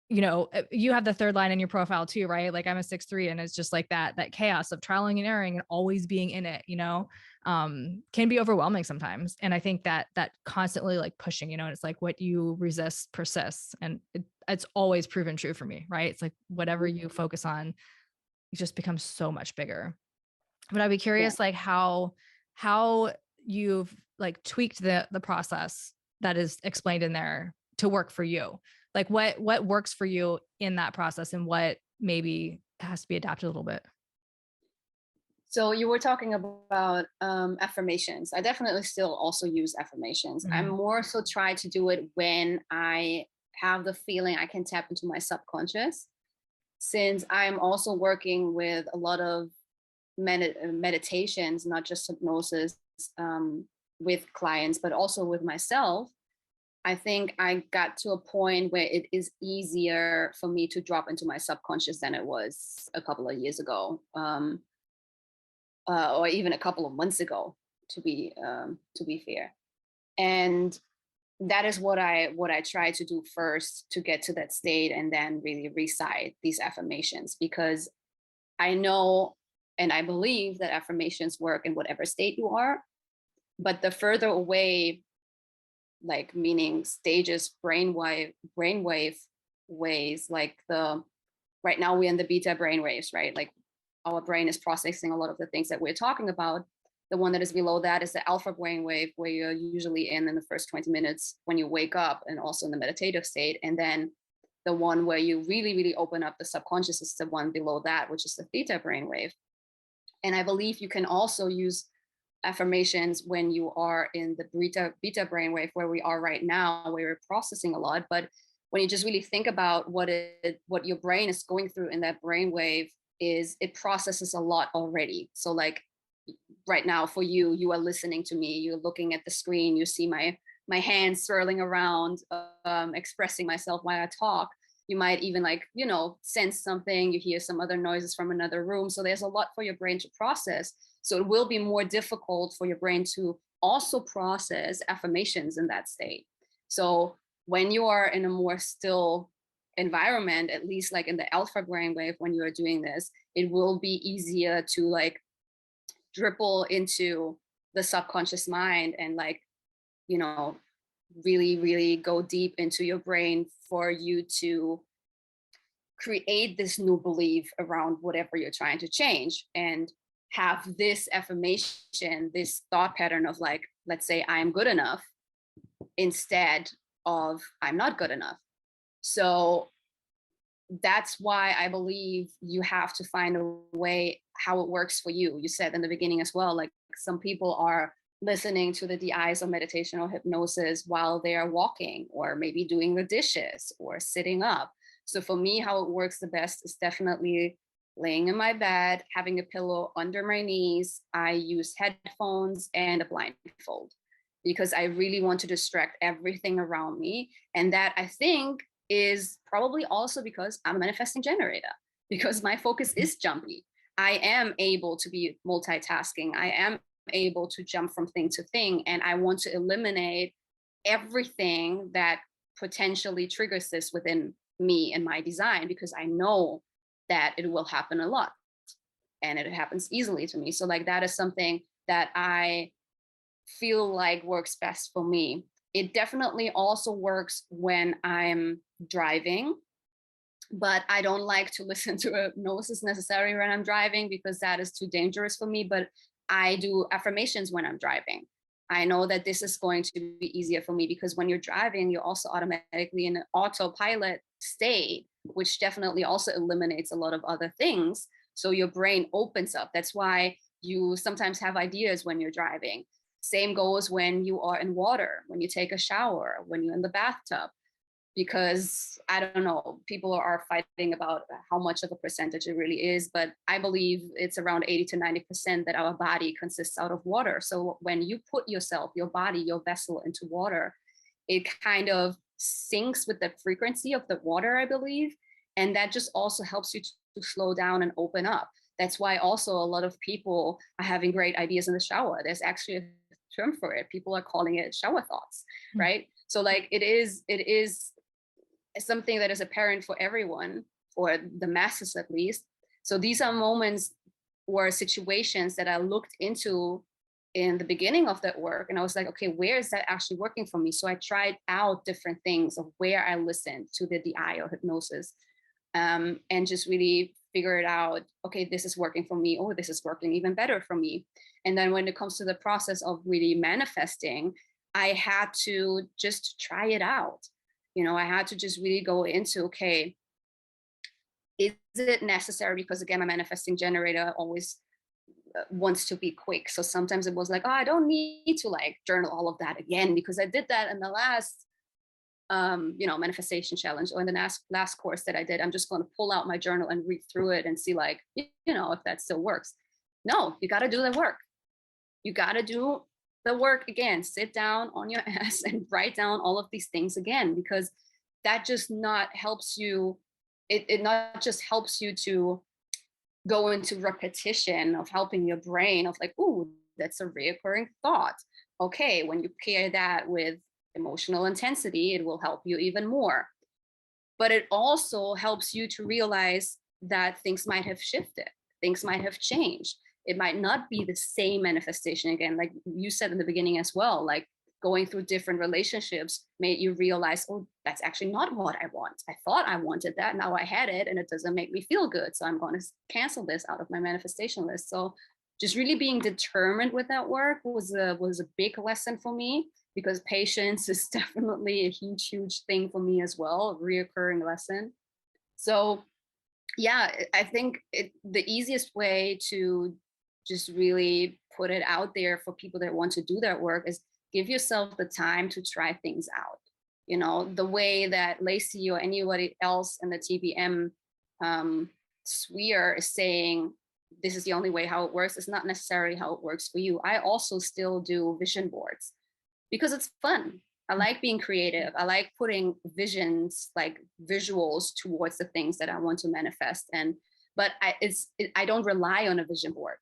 you know, you have the third line in your profile too, right? Like I'm a 6'3", and it's just like that chaos of trialing and erroring and always being in it, you know, can be overwhelming sometimes. And I think that constantly like pushing, you know, and it's like what you resist persists. And it's always proven true for me, right? It's like whatever you focus on, it just becomes so much bigger. But I'd be curious, like how you've like tweaked the process that is explained in there to work for you. Like what works for you in that process, and what maybe has to be adapted a little bit. So you were talking about affirmations. I definitely still also use affirmations. Mm-hmm. I'm more so try to do it when I have the feeling I can tap into my subconscious, since I'm also working with a lot of meditations, not just hypnosis, with clients, but also with myself. I think I got to a point where it is easier for me to drop into my subconscious than it was a couple of years ago, or even a couple of months ago, to be fair. And that is what I try to do first to get to that state, and then really recite these affirmations, because I know and I believe that affirmations work in whatever state you are. But the further away, like meaning stages, brainwave ways, like the right now we're in the beta brainwaves, right? Like our brain is processing a lot of the things that we're talking about. The one that is below that is the alpha brainwave, where you're usually in the first 20 minutes when you wake up, and also in the meditative state. And then the one where you really, really open up the subconscious is the one below that, which is the theta brainwave. And I believe you can also use affirmations when you are in the beta brainwave, where we are right now, where we're processing a lot. But when you just really think about what your brain is going through in that brainwave, is it processes a lot already. So like right now for you, you are listening to me, you're looking at the screen, you see my hands swirling around, expressing myself while I talk. You might even like, sense something, you hear some other noises from another room. So there's a lot for your brain to process. So it will be more difficult for your brain to also process affirmations in that state. So when you are in a more still environment, at least like in the alpha brainwave, when you are doing this, it will be easier to like dribble into the subconscious mind, and like, really, really go deep into your brain for you to create this new belief around whatever you're trying to change, and have this affirmation, this thought pattern of like, let's say I'm good enough, instead of I'm not good enough. So that's why I believe you have to find a way how it works for you. You said in the beginning as well, like some people are listening to the DIs or meditation or hypnosis while they are walking, or maybe doing the dishes or sitting up. So for me, how it works the best is definitely laying in my bed, having a pillow under my knees. I use headphones and a blindfold, because I really want to distract everything around me. And that, I think, is probably also because I'm a manifesting generator, because my focus is jumpy. I am able to be multitasking. I am able to jump from thing to thing. And I want to eliminate everything that potentially triggers this within me and my design, because I know that it will happen a lot and it happens easily to me. So like that is something that I feel like works best for me. It definitely also works when I'm driving, but I don't like to listen to hypnosis necessarily when I'm driving, because that is too dangerous for me. But I do affirmations when I'm driving. I know that this is going to be easier for me, because when you're driving, you're also automatically in an autopilot state, which definitely also eliminates a lot of other things. So your brain opens up. That's why you sometimes have ideas when you're driving. Same goes when you are in water, when you take a shower, when you're in the bathtub, because I don't know, people are fighting about how much of a percentage it really is, but I believe it's around 80 to 90% that our body consists out of water. So when you put yourself, your body, your vessel into water, it kind of syncs with the frequency of the water, I believe. And that just also helps you to slow down and open up. That's why also a lot of people are having great ideas in the shower. There's actually a term for it. People are calling it shower thoughts, right? So like it is something that is apparent for everyone, or the masses at least. So these are moments or situations that I looked into in the beginning of that work, and I was like, okay, where is that actually working for me? So I tried out different things of where I listened to the DI or hypnosis, and just really figured out, okay, this is working for me, or this is working even better for me. And then when it comes to the process of really manifesting, I had to just try it out. I had to just really go into, okay, is it necessary? Because again, my manifesting generator always wants to be quick. So sometimes it was like, oh, I don't need to like journal all of that again, because I did that in the last manifestation challenge, or in the last course that I did. I'm just going to pull out my journal and read through it and see like, if that still works. No, you got to do the work. You got to do the work again. Sit down on your ass and write down all of these things again, because that just not helps you. It not just helps you to go into repetition of helping your brain of like, oh, that's a reoccurring thought. Okay, when you pair that with emotional intensity, it will help you even more. But it also helps you to realize that things might have shifted, things might have changed. It might not be the same manifestation again, like you said in the beginning as well. Like going through different relationships made you realize, oh, that's actually not what I want. I thought I wanted that. Now I had it and it doesn't make me feel good. So I'm going to cancel this out of my manifestation list. So just really being determined with that work was a big lesson for me, because patience is definitely a huge thing for me as well, a reoccurring lesson. So yeah, I think the easiest way to just really put it out there for people that want to do that work is give yourself the time to try things out. You know, the way that Lacey or anybody else in the TBM sphere is saying this is the only way how it works is not necessarily how it works for you. I also still do vision boards because it's fun. I like being creative. I like putting visions, like visuals towards the things that I want to manifest. But I don't rely on a vision board,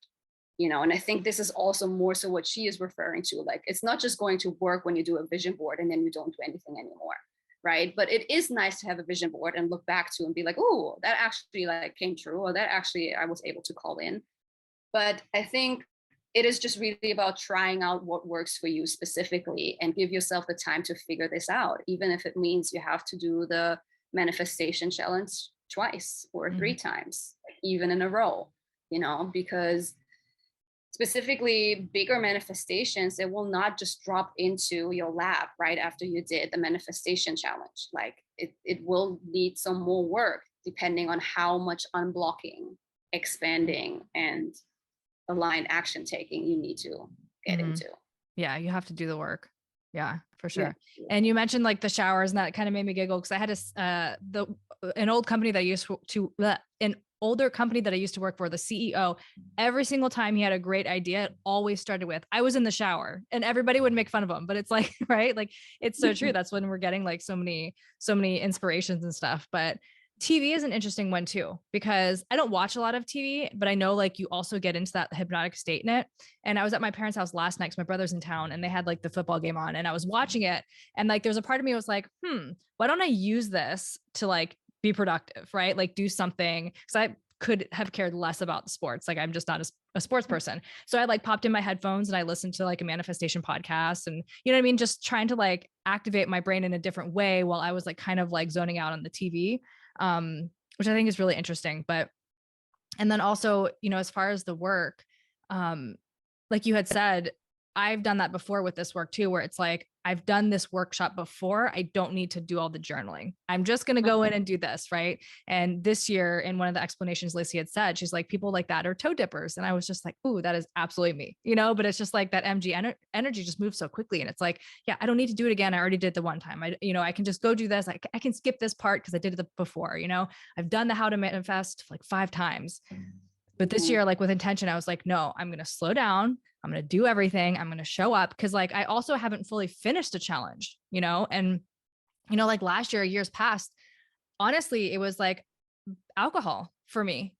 and I think this is also more so what she is referring to. Like, it's not just going to work when you do a vision board and then you don't do anything anymore. Right. But it is nice to have a vision board and look back to and be like, oh, that actually like came true, or that actually I was able to call in. But I think it is just really about trying out what works for you specifically and give yourself the time to figure this out, even if it means you have to do the manifestation challenge twice or three times, even in a row, because specifically bigger manifestations, it will not just drop into your lap right after you did the manifestation challenge. Like it will need some more work depending on how much unblocking, expanding, and aligned action taking you need to get into. Yeah, you have to do the work. Yeah, for sure. Yeah. And you mentioned like the showers, and that kind of made me giggle because I had an old company that I used to an older company that I used to work for, the CEO, every single time he had a great idea, it always started with, I was in the shower, and everybody would make fun of him. But it's like, right? Like, it's so true. That's when we're getting like so many inspirations and stuff. But TV is an interesting one too, because I don't watch a lot of TV, but I know like you also get into that hypnotic state in it. And I was at my parents' house last night because my brother's in town and they had like the football game on, and I was watching it. And like, there's a part of me was like, why don't I use this to like be productive, right? Like do something. Cause I could have cared less about the sports. Like I'm just not a sports person. So I like popped in my headphones and I listened to like a manifestation podcast, and you know what I mean? Just trying to like activate my brain in a different way while I was like kind of like zoning out on the TV. Which I think is really interesting. And then also, as far as the work, like you had said, I've done that before with this work too, where it's like, I've done this workshop before. I don't need to do all the journaling. I'm just going to go in and do this. Right. And this year, in one of the explanations Lacey had said, she's like, people like that are toe dippers. And I was just like, ooh, that is absolutely me, but it's just like that MG energy just moves so quickly. And it's like, yeah, I don't need to do it again. I already did the one time. I can just go do this. I can skip this part because I did it before, I've done the how to manifest like 5 times. But this year, like with intention, I was like, no, I'm going to slow down. I'm going to do everything. I'm going to show up. Cause like, I also haven't fully finished a challenge, and, like last year, years past, honestly, it was like alcohol for me.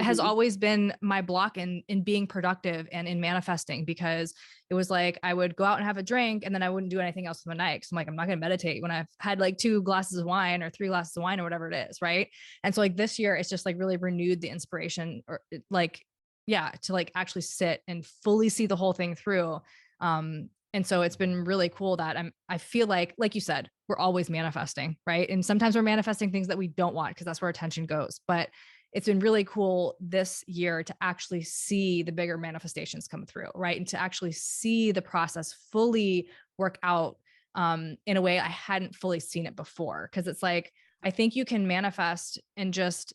Has always been my block in being productive and in manifesting, because it was like, I would go out and have a drink and then I wouldn't do anything else with my night. So I'm like, I'm not going to meditate when I've had like 2 glasses of wine or 3 glasses of wine or whatever it is. Right. And so like this year, it's just like really renewed the inspiration, or like, yeah, to like actually sit and fully see the whole thing through. And so it's been really cool that I feel like you said, we're always manifesting, right? And sometimes we're manifesting things that we don't want because that's where attention goes. But it's been really cool this year to actually see the bigger manifestations come through, right? And to actually see the process fully work out in a way I hadn't fully seen it before. Cause it's like, I think you can manifest and just,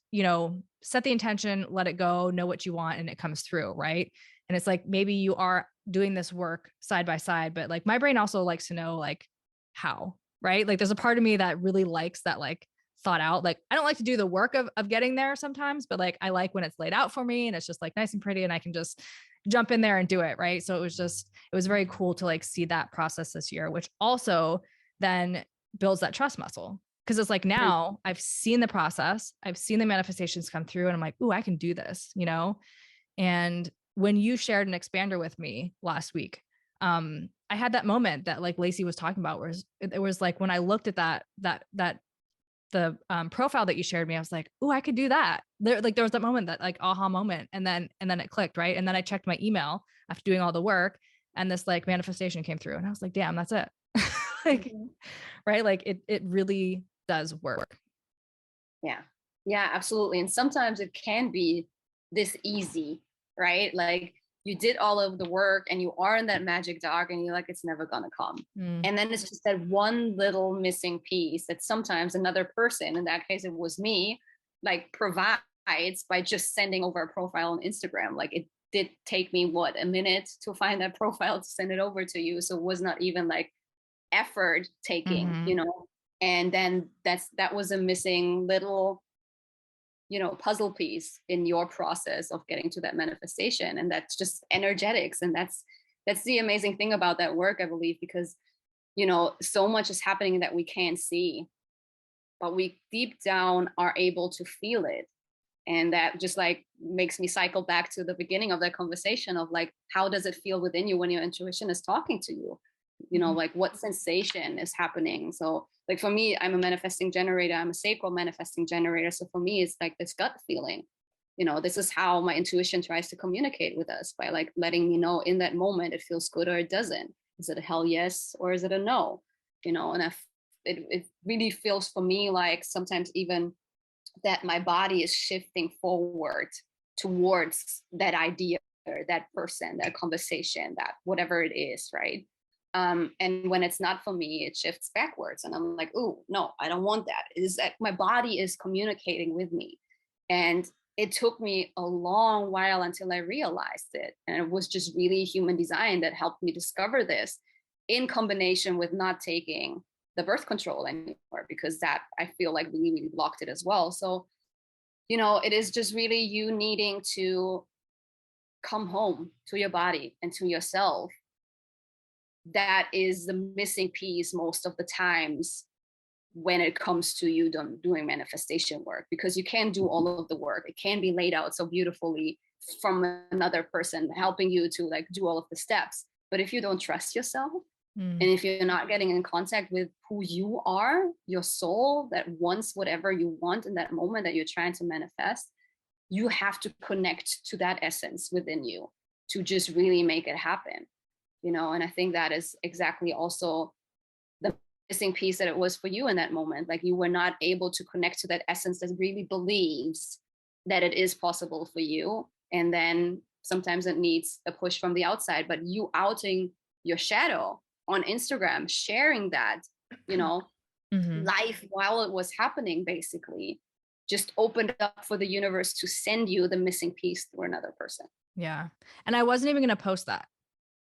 set the intention, let it go, know what you want, and it comes through, right? And it's like, maybe you are doing this work side by side, but like my brain also likes to know like how, right? Like there's a part of me that really likes that like thought out. Like I don't like to do the work of getting there sometimes, but like I like when it's laid out for me and it's just like nice and pretty and I can just jump in there and do it. Right. So it was very cool to like see that process this year, which also then builds that trust muscle. Cause it's like, now I've seen the process, I've seen the manifestations come through, and I'm like, ooh, I can do this, And when you shared an expander with me last week, I had that moment that like Lacey was talking about, where it was like when I looked at the profile that you shared me, I was like, oh, I could do that. There was that moment, that like aha moment, and then it clicked, right? And then I checked my email after doing all the work, and this like manifestation came through, and I was like, damn, that's it. Like, right? Like it really does work. Yeah. Yeah, absolutely. And sometimes it can be this easy, right? Like you did all of the work and you are in that magic dark and you're like, it's never gonna come. And then it's just that one little missing piece that sometimes another person, in that case it was me, like provides by just sending over a profile on Instagram. Like it did take me what, a minute to find that profile to send it over to you. So it was not even like effort taking, Mm-hmm. you know. And then that was a missing little, you know, puzzle piece in your process of getting to that manifestation. And that's just energetics. And that's the amazing thing about that work, I believe, because you know, so much is happening that we can't see, but we deep down are able to feel it. And that just like makes me cycle back to the beginning of that conversation of like, how does it feel within you when your intuition is talking to you? You know, like what sensation is happening? So like for me, I'm a manifesting generator, I'm a sacral manifesting generator. So for me, it's like this gut feeling. You know, this is how my intuition tries to communicate with us, by like letting me know in that moment it feels good or it doesn't. Is it a hell yes or is it a no? You know, and it really feels for me like sometimes even that my body is shifting forward towards that idea, that person, that conversation, that whatever it is, right? And when it's not for me, it shifts backwards, and I'm like, oh no, I don't want that. It is that my body is communicating with me, and it took me a long while until I realized it, and it was just really human design that helped me discover this, in combination with not taking the birth control anymore, because that I feel like really blocked it as well. So, you know, it is just really you needing to come home to your body and to yourself. That is the missing piece most of the times when it comes to you doing manifestation work, because you can do all of the work. It can be laid out so beautifully from another person helping you to like do all of the steps. But if you don't trust yourself, and if you're not getting in contact with who you are, your soul that wants whatever you want in that moment that you're trying to manifest, you have to connect to that essence within you to just really make it happen. You know, and I think that is exactly also the missing piece that it was for you in that moment. Like you were not able to connect to that essence that really believes that it is possible for you. And then sometimes it needs a push from the outside, but you outing your shadow on Instagram, sharing that, you know, life while it was happening, basically just opened up for the universe to send you the missing piece through another person. Yeah. And I wasn't even going to post that.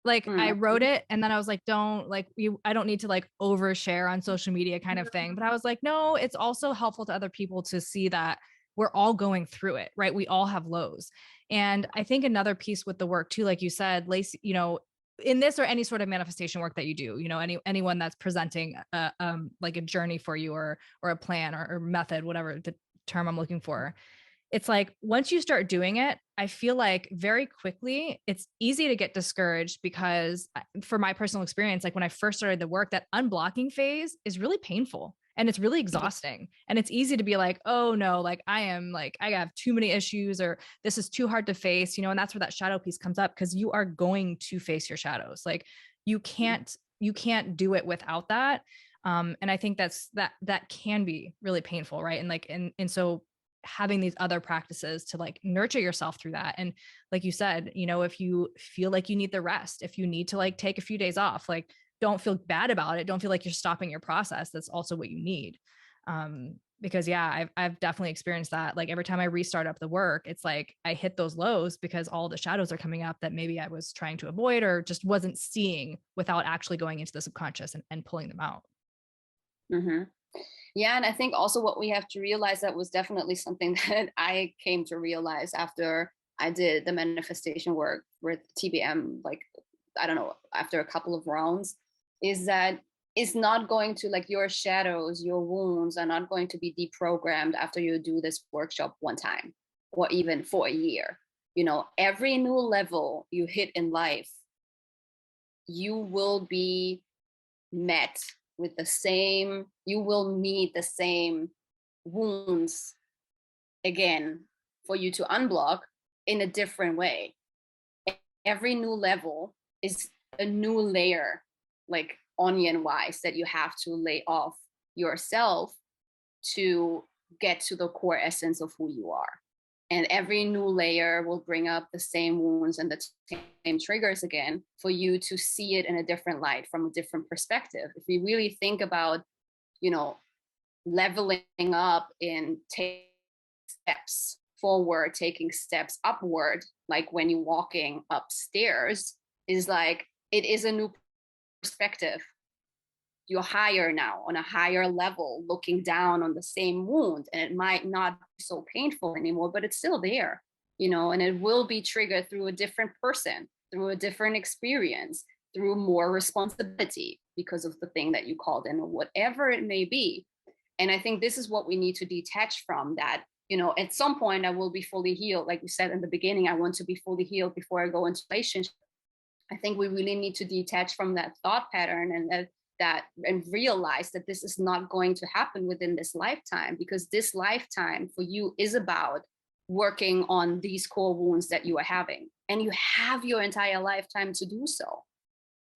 Like I wrote it and then I was like, I don't need to like overshare on social media kind of thing. But I was like, no, it's also helpful to other people to see that we're all going through it, right? We all have lows. And I think another piece with the work too, like you said, Lacey, you know, in this or any sort of manifestation work that you do, you know, anyone that's presenting like a journey for you, or a plan, or method, whatever the term I'm looking for, it's like once you start doing it, I feel like very quickly it's easy to get discouraged, because for my personal experience, like when I first started the work, that unblocking phase is really painful and it's really exhausting. And it's easy to be like, oh no, like I have too many issues, or this is too hard to face, you know, and that's where that shadow piece comes up, because you are going to face your shadows. Like you can't do it without that. And I think that can be really painful, right? And like, and so having these other practices to like nurture yourself through that. And like you said, you know, if you feel like you need the rest, if you need to like take a few days off, like don't feel bad about it. Don't feel like you're stopping your process. That's also what you need. Because yeah, I've definitely experienced that. Like every time I restart up the work, it's like I hit those lows because all the shadows are coming up that maybe I was trying to avoid or just wasn't seeing without actually going into the subconscious and pulling them out. Mm-hmm. Yeah, and I think also what we have to realize, that was definitely something that I came to realize after I did the manifestation work with TBM, like, I don't know, after a couple of rounds, is that it's not going to, like, your shadows, your wounds are not going to be deprogrammed after you do this workshop one time or even for a year. You know, every new level you hit in life, you will be met with you will meet the same wounds again for you to unblock in a different way. Every new level is a new layer, like onion wise, that you have to lay off yourself to get to the core essence of who you are. And every new layer will bring up the same wounds and the same triggers again for you to see it in a different light, from a different perspective. If we really think about, leveling up in taking steps forward, taking steps upward, like when you're walking upstairs, is like, it is a new perspective. You're higher now, on a higher level, looking down on the same wound, and it might not be so painful anymore, but it's still there, and it will be triggered through a different person, through a different experience, through more responsibility because of the thing that you called in, or whatever it may be. And I think this is what we need to detach from, that at some point I will be fully healed. Like we said in the beginning, I want to be fully healed before I go into relationship. I think we really need to detach from that thought pattern, and realize that this is not going to happen within this lifetime, because this lifetime for you is about working on these core wounds that you are having, and you have your entire lifetime to do so.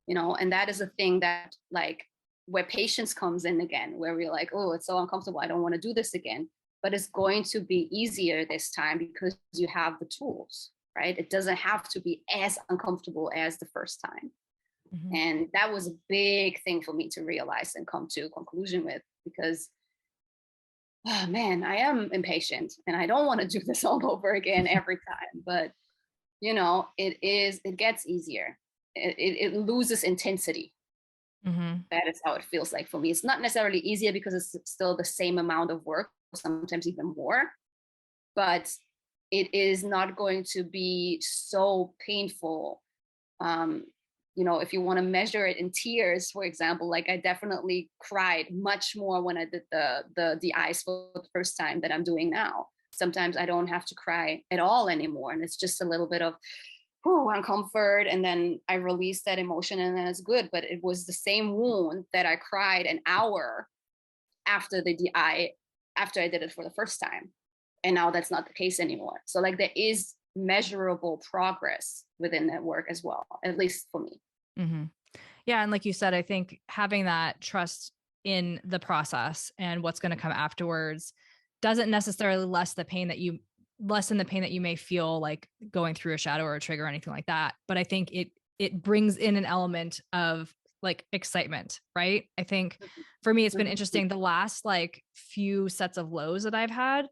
And that is a thing that, like, where patience comes in again, where we're like, oh, it's so uncomfortable, I don't want to do this again. But it's going to be easier this time because you have the tools, right? It doesn't have to be as uncomfortable as the first time. Mm-hmm. And that was a big thing for me to realize and come to a conclusion with, because, oh man, I am impatient and I don't want to do this all over again every time. But, it gets easier. It loses intensity. Mm-hmm. That is how it feels like for me. It's not necessarily easier because it's still the same amount of work, sometimes even more, but it is not going to be so painful. If you want to measure it in tears, for example, like I definitely cried much more when I did the eyes for the first time than I'm doing now. Sometimes I don't have to cry at all anymore, and it's just a little bit of uncomfort, and then I release that emotion, and then it's good. But it was the same wound that I cried an hour after after I did it for the first time, and now that's not the case anymore. So like there is measurable progress within that work as well, at least for me. Mm-hmm. Yeah, and like you said, I think having that trust in the process and what's going to come afterwards doesn't necessarily lessen the pain that you may feel like going through a shadow or a trigger or anything like that. But I think it brings in an element of like excitement, right? I think for me, it's been interesting. The last like few sets of lows that I've had,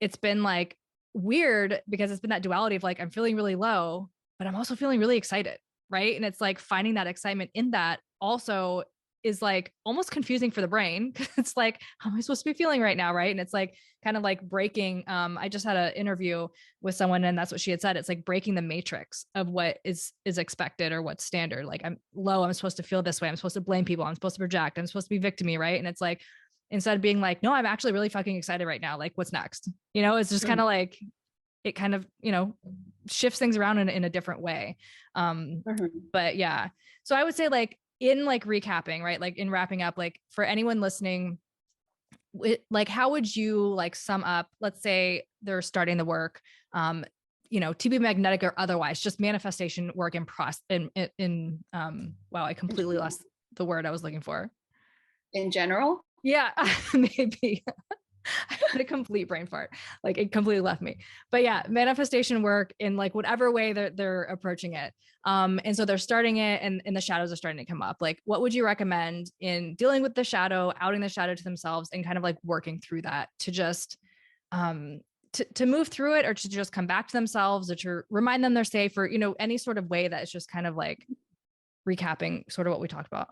it's been like weird because it's been that duality of like, I'm feeling really low, but I'm also feeling really excited. Right. And it's like finding that excitement in that also is like almost confusing for the brain. It's like, how am I supposed to be feeling right now? Right. And it's like kind of like breaking. I just had an interview with someone, and that's what she had said. It's like breaking the matrix of what is expected or what's standard. Like, I'm low, I'm supposed to feel this way, I'm supposed to blame people, I'm supposed to project, I'm supposed to be victim-y, right? And it's like, instead of being like, no, I'm actually really fucking excited right now. Like, what's next? It's just kind of like, it kind of, shifts things around in a different way. But yeah, so I would say like in like recapping, right? Like in wrapping up, like for anyone listening, like, how would you like sum up, let's say they're starting the work, to be magnetic or otherwise, just manifestation work wow, I completely lost the word I was looking for. In general? Yeah, maybe. I had a complete brain fart. Like it completely left me. But yeah, manifestation work in like whatever way they're approaching it. And so they're starting it, and the shadows are starting to come up. Like, what would you recommend in dealing with the shadow, outing the shadow to themselves, and kind of like working through that to just to move through it, or to just come back to themselves, or to remind them they're safe, or any sort of way that it's just kind of like recapping sort of what we talked about.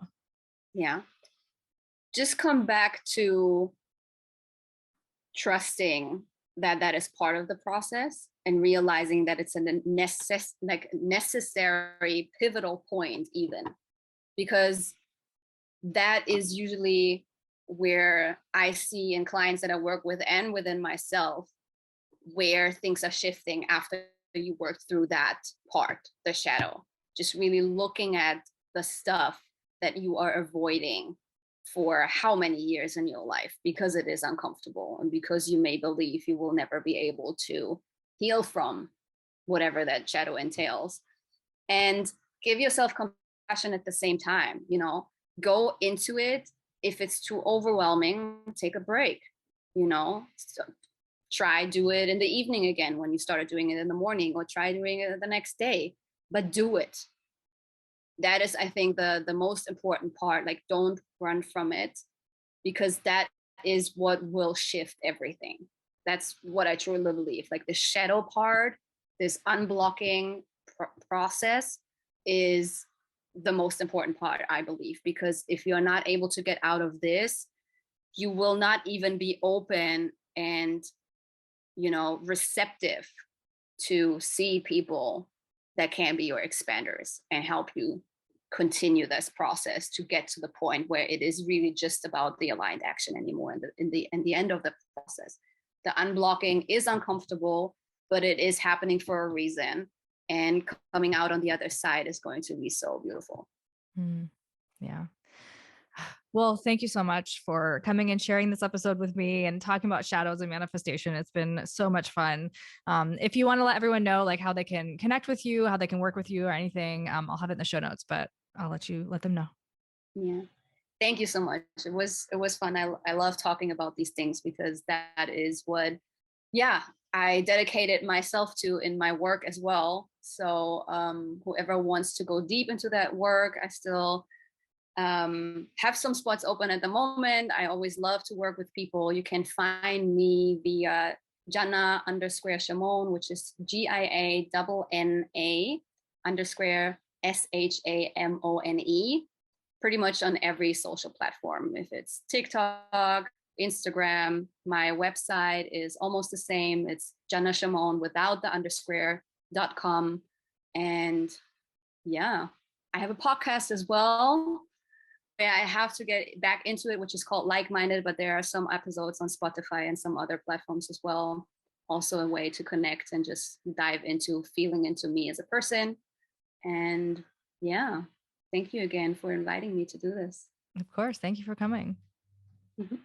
Yeah. Just come back to trusting that is part of the process, and realizing that it's a necessary pivotal point, even because that is usually where I see in clients that I work with and within myself where things are shifting after you work through that part, the shadow. Just really looking at the stuff that you are avoiding for how many years in your life because it is uncomfortable and because you may believe you will never be able to heal from whatever that shadow entails. And give yourself compassion at the same time, go into it. If it's too overwhelming, take a break, so try do it in the evening again when you started doing it in the morning, or try doing it the next day, but do it. That is, I think, the most important part. Like, don't run from it, because that is what will shift everything. That's what I truly believe. Like, the shadow part, this unblocking process is the most important part, I believe, because if you're not able to get out of this, you will not even be open and receptive to see people that can be your expanders and help you continue this process to get to the point where it is really just about the aligned action anymore. In the end of the process, the unblocking is uncomfortable, but it is happening for a reason, and coming out on the other side is going to be so beautiful. Yeah. Well, thank you so much for coming and sharing this episode with me and talking about shadows and manifestation. It's been so much fun. If you want to let everyone know like how they can connect with you, how they can work with you or anything, I'll have it in the show notes, but I'll let them know. Yeah. Thank you so much. It was fun. I love talking about these things because that is what, yeah, I dedicated myself to in my work as well. So whoever wants to go deep into that work, I still have some spots open at the moment. I always love to work with people. You can find me via Gianna_Shamone, which is GIANNA_SHAMONE, pretty much on every social platform. If it's TikTok, Instagram, my website is almost the same. It's Gianna Shamone without the underscore.com. And yeah, I have a podcast as well. Yeah, I have to get back into it, which is called Like Minded, but there are some episodes on Spotify and some other platforms as well. Also a way to connect and just dive into feeling into me as a person. And yeah, thank you again for inviting me to do this. Of course. Thank you for coming. Mhm.